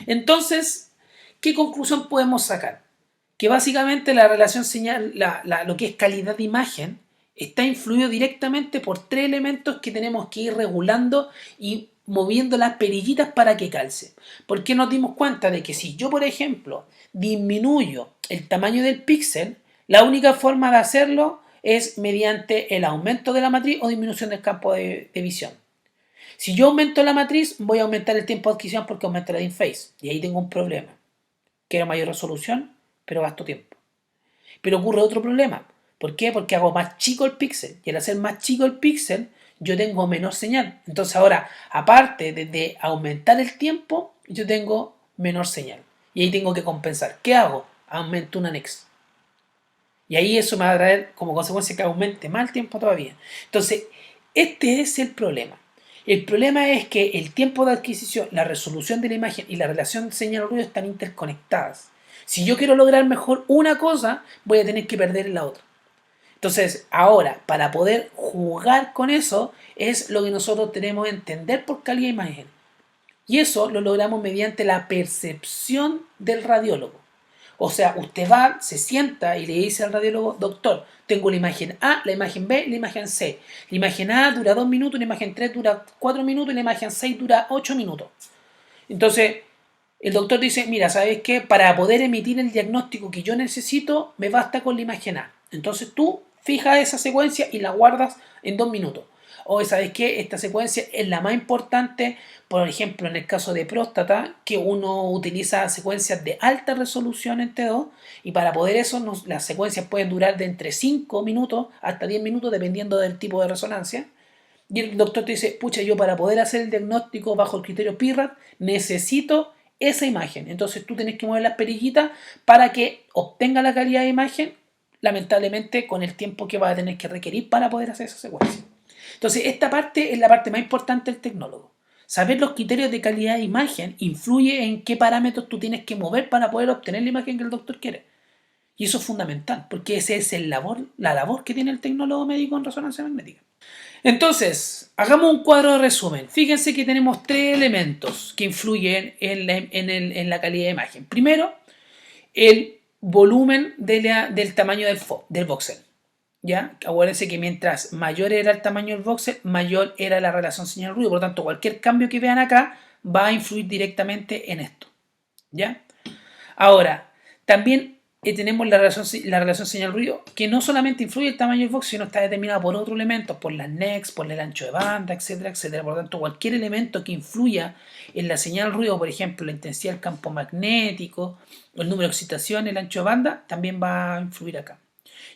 Entonces, ¿qué conclusión podemos sacar? Que básicamente la relación señal, lo que es calidad de imagen, está influido directamente por tres elementos que tenemos que ir regulando y moviendo las perillitas para que calce. ¿Por qué nos dimos cuenta de que si yo, por ejemplo, disminuyo el tamaño del píxel, la única forma de hacerlo es mediante el aumento de la matriz o disminución del campo de visión? Si yo aumento la matriz, voy a aumentar el tiempo de adquisición porque aumenta la DIN-Phase. Y ahí tengo un problema. Quiero mayor resolución, pero gasto tiempo. Pero ocurre otro problema. ¿Por qué? Porque hago más chico el píxel. Y al hacer más chico el píxel, yo tengo menor señal. Entonces ahora, aparte de aumentar el tiempo, yo tengo menor señal. Y ahí tengo que compensar. ¿Qué hago? Aumento una NEX. Y ahí eso me va a traer como consecuencia que aumente más el tiempo todavía. Entonces, este es el problema. El problema es que el tiempo de adquisición, la resolución de la imagen y la relación señal-ruido están interconectadas. Si yo quiero lograr mejor una cosa, voy a tener que perder la otra. Entonces, ahora, para poder jugar con eso, es lo que nosotros tenemos que entender por calidad de imagen. Y eso lo logramos mediante la percepción del radiólogo. O sea, usted va, se sienta y le dice al radiólogo: doctor, tengo la imagen A, la imagen B, la imagen C. La imagen A dura 2 minutos, la imagen 3 dura 4 minutos y la imagen 6 dura 8 minutos. Entonces, el doctor dice: mira, ¿sabes qué? Para poder emitir el diagnóstico que yo necesito, me basta con la imagen A. Entonces tú fijas esa secuencia y la guardas en 2 minutos. O ¿sabes qué? Esta secuencia es la más importante, por ejemplo, en el caso de próstata, que uno utiliza secuencias de alta resolución en T2, y para poder eso las secuencias pueden durar de entre 5 minutos hasta 10 minutos, dependiendo del tipo de resonancia. Y el doctor te dice: pucha, yo para poder hacer el diagnóstico bajo el criterio PIRAT necesito esa imagen. Entonces tú tienes que mover las perillitas para que obtenga la calidad de imagen, lamentablemente con el tiempo que va a tener que requerir para poder hacer esa secuencia. Entonces, esta parte es la parte más importante del tecnólogo. Saber los criterios de calidad de imagen influye en qué parámetros tú tienes que mover para poder obtener la imagen que el doctor quiere. Y eso es fundamental, porque esa es la labor que tiene el tecnólogo médico en resonancia magnética. Entonces, hagamos un cuadro de resumen. Fíjense que tenemos tres elementos que influyen en la calidad de imagen. Primero, el volumen del tamaño del voxel. ¿Ya? Acuérdense que mientras mayor era el tamaño del voxel, mayor era la relación señal-ruido. Por lo tanto, cualquier cambio que vean acá va a influir directamente en esto. ¿Ya? Ahora, también tenemos la relación señal-ruido, que no solamente influye el tamaño del voxel, sino está determinada por otros elementos, por las NECs, por el ancho de banda, etcétera, etcétera. Por lo tanto, cualquier elemento que influya en la señal-ruido, por ejemplo, la intensidad del campo magnético, el número de excitación, el ancho de banda, también va a influir acá.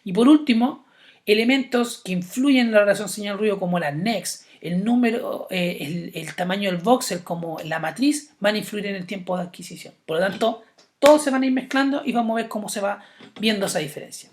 Y por último, elementos que influyen en la relación señal-ruido, como las NECs, el tamaño del voxel como la matriz van a influir en el tiempo de adquisición. Por lo tanto, todos se van a ir mezclando y vamos a ver cómo se va viendo esa diferencia.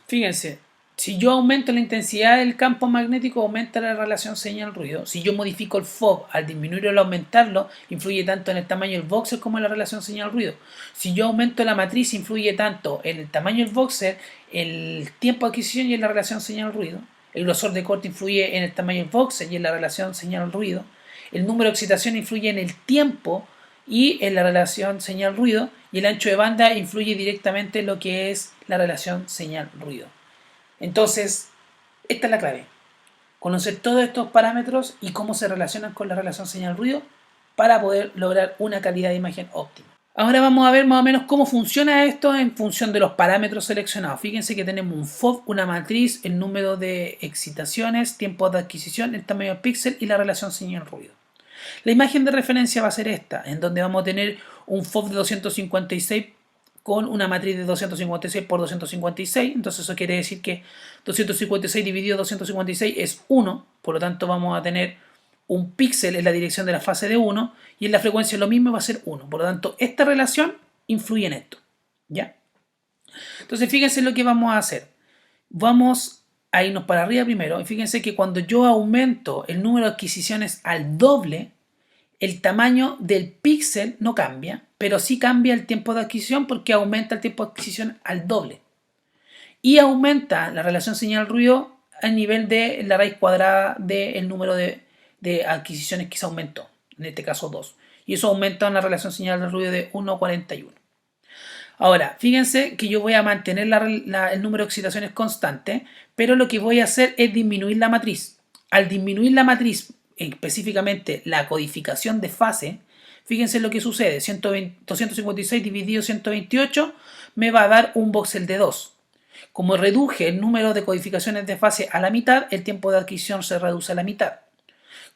Fíjense, si yo aumento la intensidad del campo magnético, aumenta la relación señal-ruido. Si yo modifico el FOV al disminuirlo o al aumentarlo, influye tanto en el tamaño del voxel como en la relación señal-ruido. Si yo aumento la matriz, influye tanto en el tamaño del voxel, el tiempo de adquisición y en la relación señal-ruido. El grosor de corte influye en el tamaño del voxel y en la relación señal-ruido. El número de excitación influye en el tiempo y en la relación señal-ruido. Y el ancho de banda influye directamente en lo que es la relación señal-ruido. Entonces, esta es la clave. Conocer todos estos parámetros y cómo se relacionan con la relación señal-ruido para poder lograr una calidad de imagen óptima. Ahora vamos a ver más o menos cómo funciona esto en función de los parámetros seleccionados. Fíjense que tenemos un FOV, una matriz, el número de excitaciones, tiempo de adquisición, el tamaño del píxel y la relación señal-ruido. La imagen de referencia va a ser esta, en donde vamos a tener un FOV de 256 con una matriz de 256 por 256, entonces eso quiere decir que 256 dividido 256 es 1, por lo tanto vamos a tener un píxel en la dirección de la fase de 1 y en la frecuencia lo mismo va a ser 1, por lo tanto esta relación influye en esto, ¿ya? Entonces fíjense lo que vamos a hacer, vamos a irnos para arriba primero y fíjense que cuando yo aumento el número de adquisiciones al doble, el tamaño del píxel no cambia, pero sí cambia el tiempo de adquisición porque aumenta el tiempo de adquisición al doble. Y aumenta la relación señal-ruido al nivel de la raíz cuadrada del número de adquisiciones que se aumentó, en este caso 2. Y eso aumenta una relación señal-ruido de 1,41. Ahora, fíjense que yo voy a mantener el número de excitaciones constante, pero lo que voy a hacer es disminuir la matriz. Al disminuir la matriz, específicamente la codificación de fase, fíjense lo que sucede, 256 dividido 128 me va a dar un voxel de 2. Como reduje el número de codificaciones de fase a la mitad, el tiempo de adquisición se reduce a la mitad.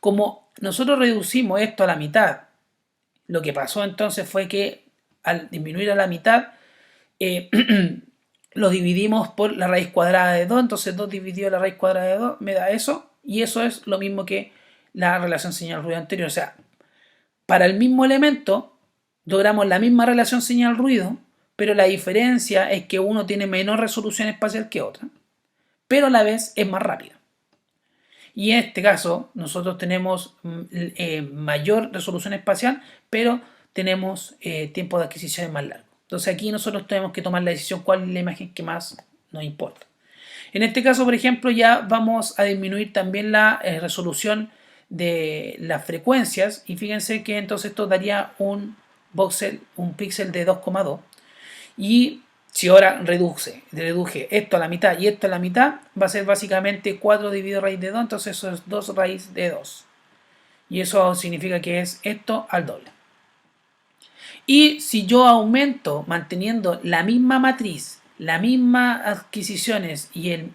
Como nosotros reducimos esto a la mitad, lo que pasó entonces fue que al disminuir a la mitad, lo dividimos por la raíz cuadrada de 2, entonces 2 dividido la raíz cuadrada de 2 me da eso, y eso es lo mismo que la relación señal-ruido anterior. O sea, para el mismo elemento logramos la misma relación señal-ruido, pero la diferencia es que uno tiene menor resolución espacial que otra, pero a la vez es más rápida. Y en este caso nosotros tenemos mayor resolución espacial, pero tenemos tiempo de adquisición más largo. Entonces aquí nosotros tenemos que tomar la decisión cuál es la imagen que más nos importa. En este caso, por ejemplo, ya vamos a disminuir también la resolución de las frecuencias y fíjense que entonces esto daría un píxel de 2,2 y si ahora reduje esto a la mitad y esto a la mitad, va a ser básicamente 4 dividido raíz de 2, entonces eso es 2 raíz de 2 y eso significa que es esto al doble. Y si yo aumento manteniendo la misma matriz, las mismas adquisiciones y el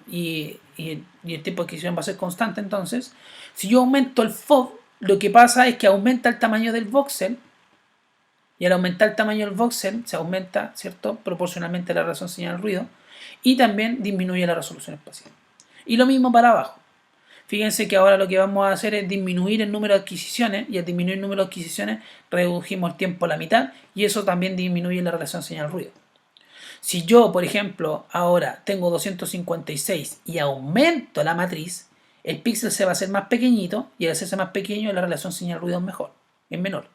tiempo de adquisición va a ser constante, entonces, si yo aumento el FOV, lo que pasa es que aumenta el tamaño del voxel y al aumentar el tamaño del voxel se aumenta, ¿cierto?, proporcionalmente la relación señal-ruido y también disminuye la resolución espacial. Y lo mismo para abajo. Fíjense que ahora lo que vamos a hacer es disminuir el número de adquisiciones y al disminuir el número de adquisiciones redujimos el tiempo a la mitad y eso también disminuye la relación señal-ruido. Si yo, por ejemplo, ahora tengo 256 y aumento la matriz, el píxel se va a hacer más pequeñito y al hacerse más pequeño la relación señal-ruido es menor.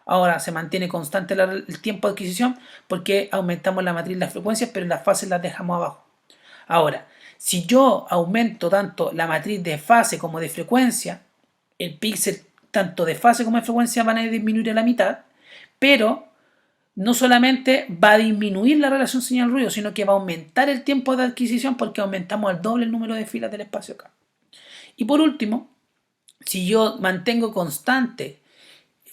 Ahora se mantiene constante el tiempo de adquisición porque aumentamos la matriz, las frecuencias, pero las fases las dejamos abajo. Ahora, si yo aumento tanto la matriz de fase como de frecuencia, el píxel tanto de fase como de frecuencia van a disminuir a la mitad, pero no solamente va a disminuir la relación señal-ruido, sino que va a aumentar el tiempo de adquisición porque aumentamos al doble el número de filas del espacio acá. Y por último, si yo mantengo constante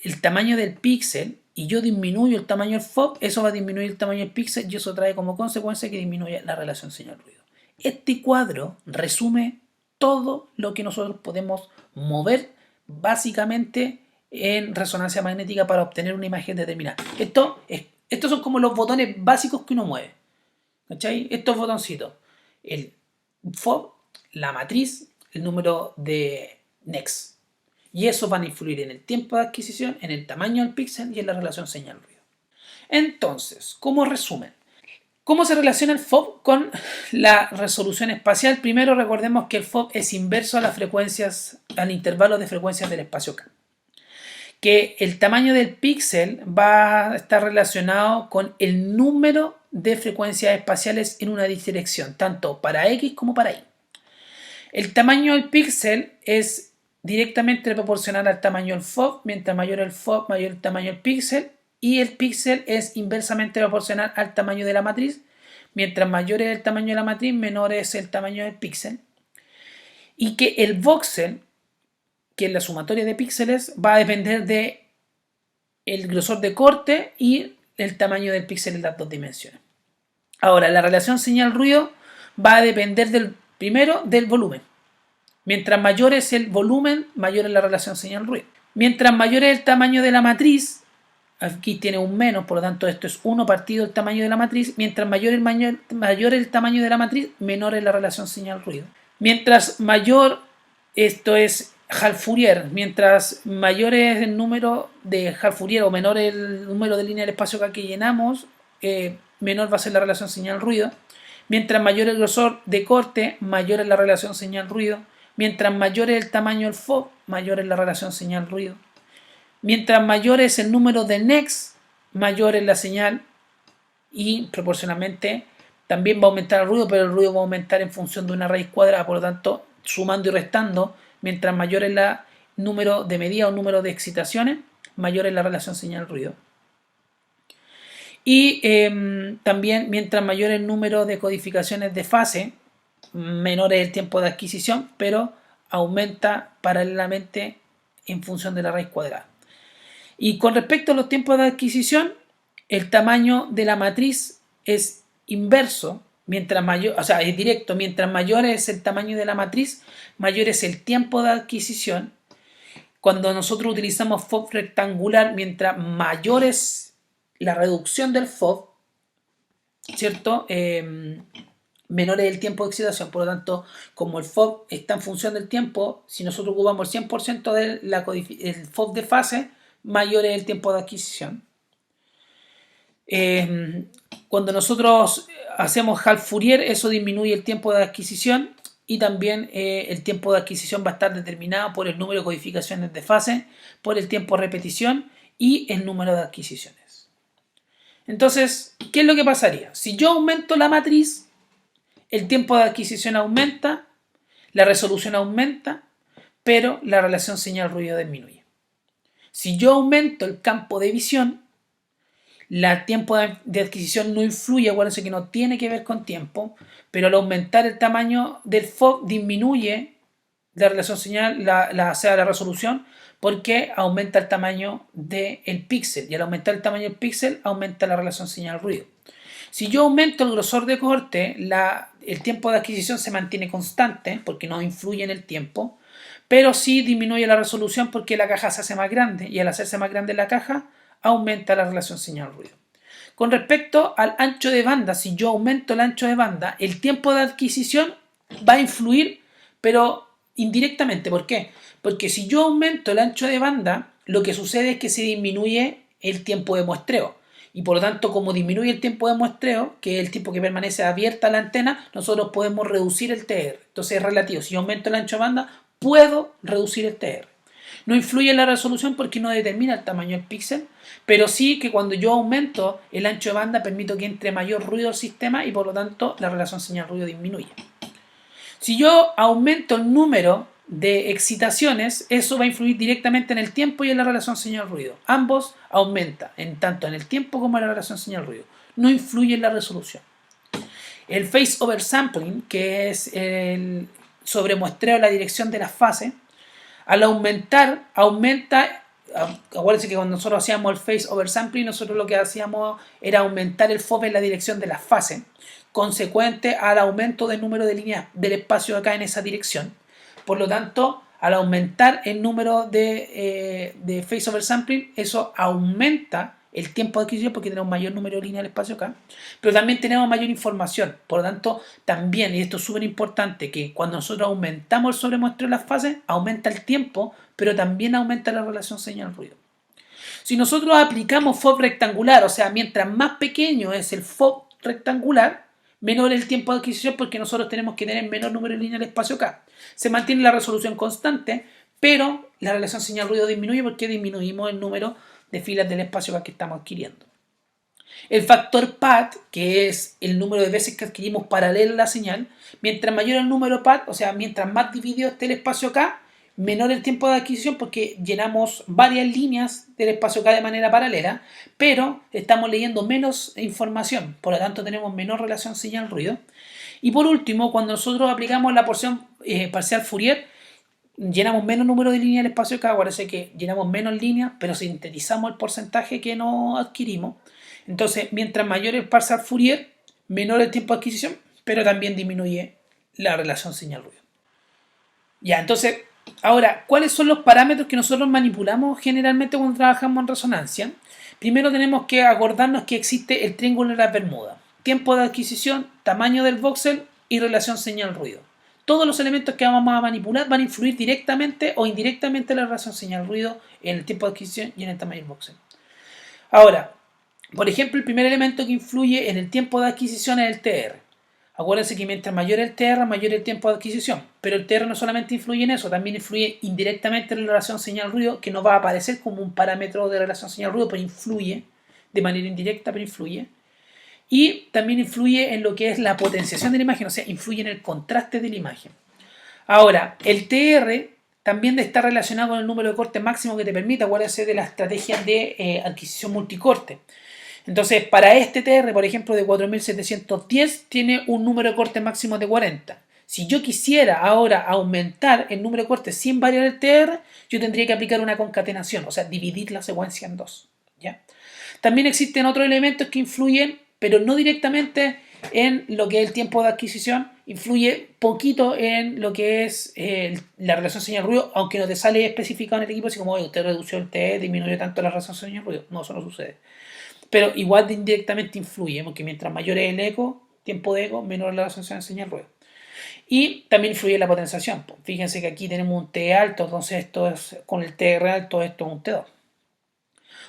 el tamaño del píxel y yo disminuyo el tamaño del FOV, eso va a disminuir el tamaño del píxel y eso trae como consecuencia que disminuye la relación señal-ruido. Este cuadro resume todo lo que nosotros podemos mover básicamente en resonancia magnética para obtener una imagen determinada. Estos son como los botones básicos que uno mueve. ¿Cachai? Estos botoncitos. El FOV, la matriz, el número de Next. Y eso van a influir en el tiempo de adquisición, en el tamaño del píxel y en la relación señal-ruido. Entonces, como resumen, ¿cómo se relaciona el FOV con la resolución espacial? Primero recordemos que el FOV es inverso a las frecuencias, al intervalo de frecuencias del espacio K. Que el tamaño del píxel va a estar relacionado con el número de frecuencias espaciales en una dirección, tanto para X como para Y. El tamaño del píxel es directamente proporcional al tamaño del FOV, mientras mayor el FOV, mayor el tamaño del píxel, y el píxel es inversamente proporcional al tamaño de la matriz, mientras mayor es el tamaño de la matriz, menor es el tamaño del píxel, y que el voxel, que es la sumatoria de píxeles, va a depender de el grosor de corte y el tamaño del píxel en las dos dimensiones. Ahora, la relación señal-ruido va a depender primero del volumen. Mientras mayor es el volumen, mayor es la relación señal-ruido. Mientras mayor es el tamaño de la matriz, aquí tiene un menos, por lo tanto esto es 1 partido el tamaño de la matriz. Mientras mayor el tamaño de la matriz, menor es la relación señal-ruido. Mientras mayor, esto es Hall-Fourier, mientras mayor es el número de Hall-Fourier o menor el número de líneas del espacio que llenamos, menor va a ser la relación señal-ruido. Mientras mayor el grosor de corte, mayor es la relación señal-ruido. Mientras mayor es el tamaño del FOV, mayor es la relación señal-ruido. Mientras mayor es el número de NEX, mayor es la señal y proporcionalmente también va a aumentar el ruido, pero el ruido va a aumentar en función de una raíz cuadrada, por lo tanto, sumando y restando, mientras mayor es el número de medidas o número de excitaciones, mayor es la relación señal-ruido. Y también mientras mayor el número de codificaciones de fase, menor es el tiempo de adquisición, pero aumenta paralelamente en función de la raíz cuadrada. Y con respecto a los tiempos de adquisición, el tamaño de la matriz es inverso, mientras mayor, o sea, es directo, mientras mayor es el tamaño de la matriz, mayor es el tiempo de adquisición. Cuando nosotros utilizamos FOV rectangular, mientras mayor es la reducción del FOV, ¿cierto? Menor es el tiempo de excitación, por lo tanto, como el FOV está en función del tiempo, si nosotros ocupamos el 100% del FOV de fase, mayor es el tiempo de adquisición. Cuando nosotros hacemos Hall-Fourier, eso disminuye el tiempo de adquisición y también el tiempo de adquisición va a estar determinado por el número de codificaciones de fase, por el tiempo de repetición y el número de adquisiciones. Entonces, ¿qué es lo que pasaría? Si yo aumento la matriz, el tiempo de adquisición aumenta, la resolución aumenta, pero la relación señal-ruido disminuye. Si yo aumento el campo de visión, el tiempo de adquisición no influye, acuérdense que no tiene que ver con tiempo, pero al aumentar el tamaño del FOV disminuye la relación señal, la resolución, porque aumenta el tamaño del píxel, y al aumentar el tamaño del píxel aumenta la relación señal-ruido. Si yo aumento el grosor de corte, el tiempo de adquisición se mantiene constante, porque no influye en el tiempo, pero sí disminuye la resolución porque la caja se hace más grande, y al hacerse más grande la caja, aumenta la relación señal-ruido. Con respecto al ancho de banda, si yo aumento el ancho de banda, el tiempo de adquisición va a influir, pero indirectamente. ¿Por qué? Porque si yo aumento el ancho de banda, lo que sucede es que se disminuye el tiempo de muestreo. Y por lo tanto, como disminuye el tiempo de muestreo, que es el tiempo que permanece abierta la antena, nosotros podemos reducir el TR. Entonces es relativo. Si yo aumento el ancho de banda, puedo reducir el TR. No influye en la resolución porque no determina el tamaño del píxel, pero sí que cuando yo aumento el ancho de banda permito que entre mayor ruido al sistema y por lo tanto la relación señal-ruido disminuye. Si yo aumento el número de excitaciones, eso va a influir directamente en el tiempo y en la relación señal-ruido. Ambos aumentan, tanto en el tiempo como en la relación señal-ruido. No influye en la resolución. El phase oversampling, que es el sobremuestreo de la dirección de las fases, al aumentar, acuérdense que cuando nosotros hacíamos el phase oversampling, nosotros lo que hacíamos era aumentar el FOV en la dirección de las fases, consecuente al aumento del número de líneas del espacio acá en esa dirección. Por lo tanto, al aumentar el número de phase oversampling, eso aumenta el tiempo de adquisición porque tenemos mayor número de líneas del espacio acá, pero también tenemos mayor información. Por lo tanto, también, y esto es súper importante, que cuando nosotros aumentamos el sobremuestreo de las fases, aumenta el tiempo, pero también aumenta la relación señal-ruido. Si nosotros aplicamos FOV rectangular, o sea, mientras más pequeño es el FOV rectangular, menor el tiempo de adquisición porque nosotros tenemos que tener menor número de líneas del espacio acá. Se mantiene la resolución constante, pero la relación señal-ruido disminuye porque disminuimos el número de filas del espacio acá que estamos adquiriendo. El factor PAT, que es el número de veces que adquirimos paralela a la señal, mientras mayor el número PAT, o sea, mientras más dividido esté el espacio acá, menor el tiempo de adquisición porque llenamos varias líneas del espacio acá de manera paralela, pero estamos leyendo menos información, por lo tanto tenemos menor relación señal-ruido. Y por último, cuando nosotros aplicamos la porción parcial Fourier, llenamos menos número de líneas del espacio acá, parece que llenamos menos líneas, pero sintetizamos el porcentaje que no adquirimos. Entonces, mientras mayor el parcial Fourier, menor el tiempo de adquisición, pero también disminuye la relación señal-ruido. Ya, entonces, ahora, ¿cuáles son los parámetros que nosotros manipulamos generalmente cuando trabajamos en resonancia? Primero tenemos que acordarnos que existe el triángulo de las Bermudas. Tiempo de adquisición, tamaño del voxel y relación señal-ruido. Todos los elementos que vamos a manipular van a influir directamente o indirectamente en la relación señal-ruido, en el tiempo de adquisición y en el tamaño del voxel. Ahora, por ejemplo, el primer elemento que influye en el tiempo de adquisición es el TR. Acuérdense que mientras mayor el TR, mayor el tiempo de adquisición. Pero el TR no solamente influye en eso, también influye indirectamente en la relación señal-ruido, que no va a aparecer como un parámetro de relación señal-ruido, pero influye de manera indirecta, pero influye. Y también influye en lo que es la potenciación de la imagen, o sea, influye en el contraste de la imagen. Ahora, el TR también está relacionado con el número de corte máximo que te permite, acuérdense de la estrategia de adquisición multicorte. Entonces, para este TR, por ejemplo, de 4710, tiene un número de corte máximo de 40. Si yo quisiera ahora aumentar el número de cortes sin variar el TR, yo tendría que aplicar una concatenación, o sea, dividir la secuencia en dos. ¿Ya? También existen otros elementos que influyen, pero no directamente en lo que es el tiempo de adquisición, influye poquito en lo que es la relación señal-ruido, aunque no te sale especificado en el equipo, así como usted redució el TR, disminuyó tanto la relación señal-ruido. No, eso no sucede. Pero igual de indirectamente influye, porque mientras mayor es el eco, tiempo de eco, menor la relación señal-ruido. Y también influye la potenciación. Fíjense que aquí tenemos un T alto, entonces esto es con el TR alto, esto es un T2.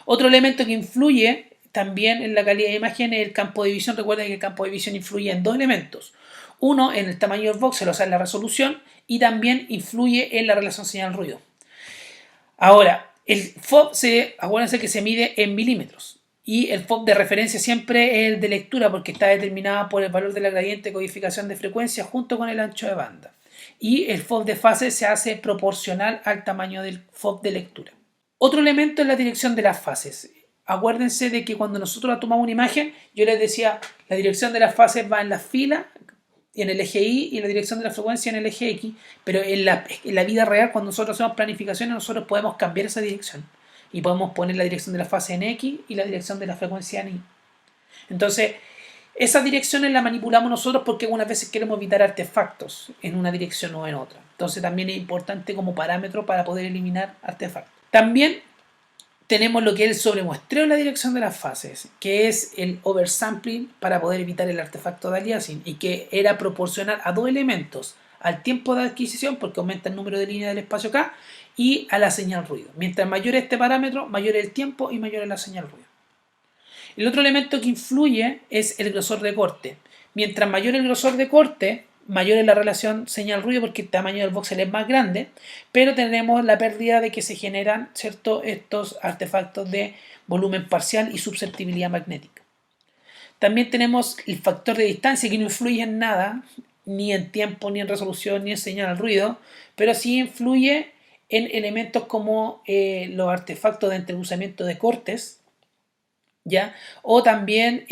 Otro elemento que influye también en la calidad de imagen es el campo de visión. Recuerden que el campo de visión influye en dos elementos. Uno, en el tamaño del voxel, o sea, en la resolución, y también influye en la relación señal-ruido. Ahora, el FOV, acuérdense que se mide en milímetros. Y el FOV de referencia siempre es el de lectura porque está determinado por el valor de la gradiente de codificación de frecuencia junto con el ancho de banda. Y el FOV de fase se hace proporcional al tamaño del FOV de lectura. Otro elemento es la dirección de las fases. Acuérdense de que cuando nosotros tomamos una imagen, yo les decía, la dirección de las fases va en la fila, en el eje Y, y la dirección de la frecuencia en el eje X, pero en la vida real, cuando nosotros hacemos planificaciones, nosotros podemos cambiar esa dirección y podemos poner la dirección de la fase en X y la dirección de la frecuencia en Y. Entonces, esas direcciones las manipulamos nosotros porque algunas veces queremos evitar artefactos en una dirección o en otra. Entonces también es importante como parámetro para poder eliminar artefactos. También tenemos lo que es el sobremuestreo en la dirección de las fases, que es el oversampling para poder evitar el artefacto de aliasing y que era proporcional a dos elementos, al tiempo de adquisición porque aumenta el número de líneas del espacio acá y a la señal ruido. Mientras mayor es este parámetro, mayor es el tiempo y mayor es la señal ruido. El otro elemento que influye es el grosor de corte. Mientras mayor el grosor de corte, mayor es la relación señal-ruido porque el tamaño del voxel es más grande, pero tenemos la pérdida de que se generan, ¿cierto?, estos artefactos de volumen parcial y susceptibilidad magnética. También tenemos el factor de distancia que no influye en nada, ni en tiempo, ni en resolución, ni en señal al ruido, pero sí influye en elementos como los artefactos de entrecruzamiento de cortes, ¿ya? O también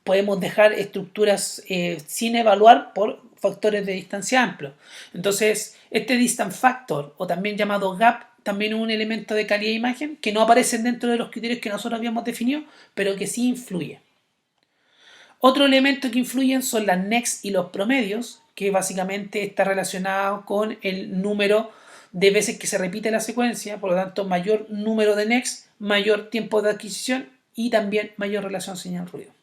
podemos dejar estructuras sin evaluar por factores de distancia amplio. Entonces, este distance factor, o también llamado gap, también es un elemento de calidad de imagen que no aparece dentro de los criterios que nosotros habíamos definido, pero que sí influye. Otro elemento que influyen son las NEX y los promedios, que básicamente está relacionado con el número de veces que se repite la secuencia, por lo tanto, mayor número de NEX, mayor tiempo de adquisición y también mayor relación señal-ruido.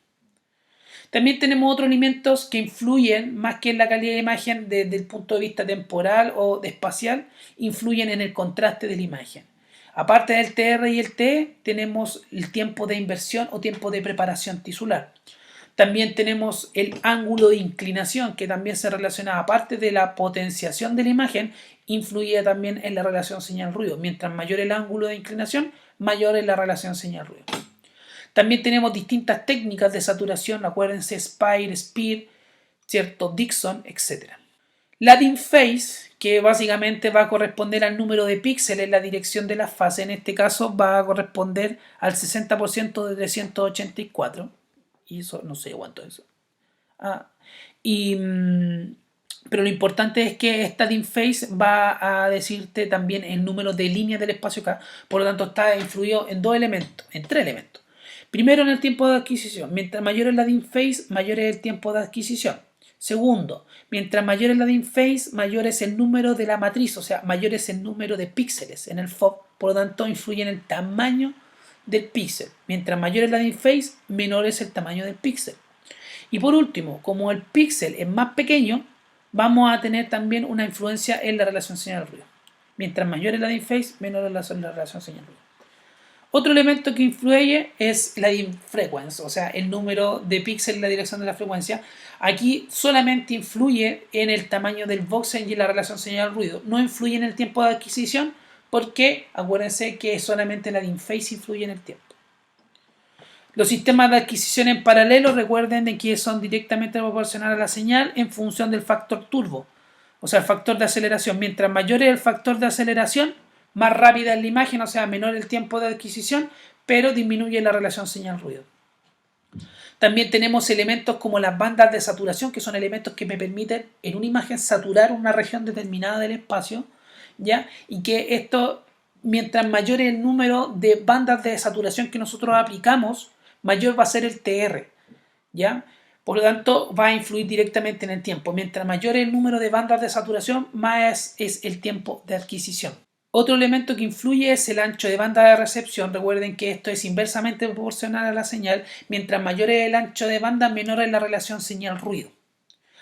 También tenemos otros elementos que influyen más que en la calidad de imagen desde el punto de vista temporal o espacial, influyen en el contraste de la imagen. Aparte del TR y el TE, tenemos el tiempo de inversión o tiempo de preparación tisular. También tenemos el ángulo de inclinación, que también se relaciona, aparte de la potenciación de la imagen, influye también en la relación señal-ruido. Mientras mayor el ángulo de inclinación, mayor es la relación señal-ruido. También tenemos distintas técnicas de saturación, acuérdense, Spire, Speed, ¿cierto? Dixon, etc. La dim phase, que básicamente va a corresponder al número de píxeles en la dirección de la fase, en este caso va a corresponder al 60% de 384. Y eso no sé cuánto es eso. Pero lo importante es que esta dim phase va a decirte también el número de líneas del espacio K, por lo tanto está influido en tres elementos. Primero, en el tiempo de adquisición. Mientras mayor es la dim phase, mayor es el tiempo de adquisición. Segundo, mientras mayor es la dim phase, mayor es el número de la matriz, o sea, mayor es el número de píxeles en el FOV, por lo tanto influye en el tamaño del píxel. Mientras mayor es la dim phase, menor es el tamaño del píxel. Y por último, como el píxel es más pequeño, vamos a tener también una influencia en la relación señal-ruido. Mientras mayor es la dim phase, menor es la relación señal-ruido. Otro elemento que influye es la dim frequency, o sea, el número de píxeles en la dirección de la frecuencia. Aquí solamente influye en el tamaño del voxel y en la relación señal-ruido. No influye en el tiempo de adquisición porque acuérdense que solamente la dim phase influye en el tiempo. Los sistemas de adquisición en paralelo, recuerden de que son directamente proporcionales a la señal en función del factor turbo, o sea, el factor de aceleración. Mientras mayor es el factor de aceleración, más rápida es la imagen, o sea, menor el tiempo de adquisición, pero disminuye la relación señal-ruido. También tenemos elementos como las bandas de saturación, que son elementos que me permiten en una imagen saturar una región determinada del espacio, ¿ya? Y que esto, mientras mayor es el número de bandas de saturación que nosotros aplicamos, mayor va a ser el TR, ¿ya? Por lo tanto, va a influir directamente en el tiempo. Mientras mayor es el número de bandas de saturación, más es el tiempo de adquisición. Otro elemento que influye es el ancho de banda de recepción. Recuerden que esto es inversamente proporcional a la señal. Mientras mayor es el ancho de banda, menor es la relación señal-ruido.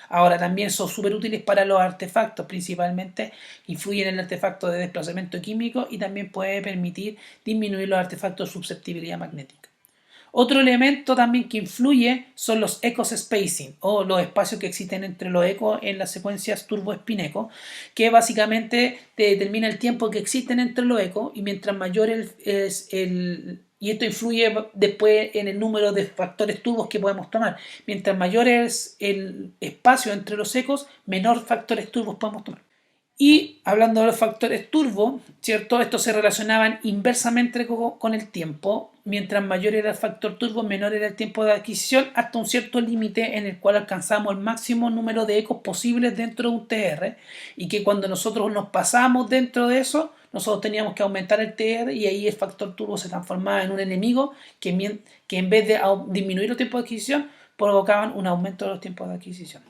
Ahora también son súper útiles para los artefactos, principalmente influyen en el artefacto de desplazamiento químico y también puede permitir disminuir los artefactos de susceptibilidad magnética. Otro elemento también que influye son los ecos spacing o los espacios que existen entre los ecos en las secuencias turbo-spin-eco, que básicamente te determina el tiempo que existen entre los ecos y mientras mayor y esto influye después en el número de factores turbos que podemos tomar. Mientras mayor es el espacio entre los ecos, menor factores turbos podemos tomar. Y hablando de los factores turbo, ¿cierto? Estos se relacionaban inversamente con el tiempo. Mientras mayor era el factor turbo, menor era el tiempo de adquisición, hasta un cierto límite en el cual alcanzamos el máximo número de ecos posibles dentro de un TR. Y que cuando nosotros nos pasamos dentro de eso, nosotros teníamos que aumentar el TR y ahí el factor turbo se transformaba en un enemigo que en vez de disminuir los tiempos de adquisición, provocaban un aumento de los tiempos de adquisición.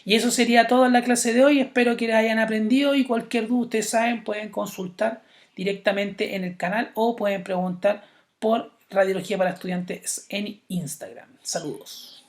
Y eso sería todo en la clase de hoy. Espero que hayan aprendido y cualquier duda, ustedes saben, pueden consultar directamente en el canal o pueden preguntar por Radiología para Estudiantes en Instagram. Saludos.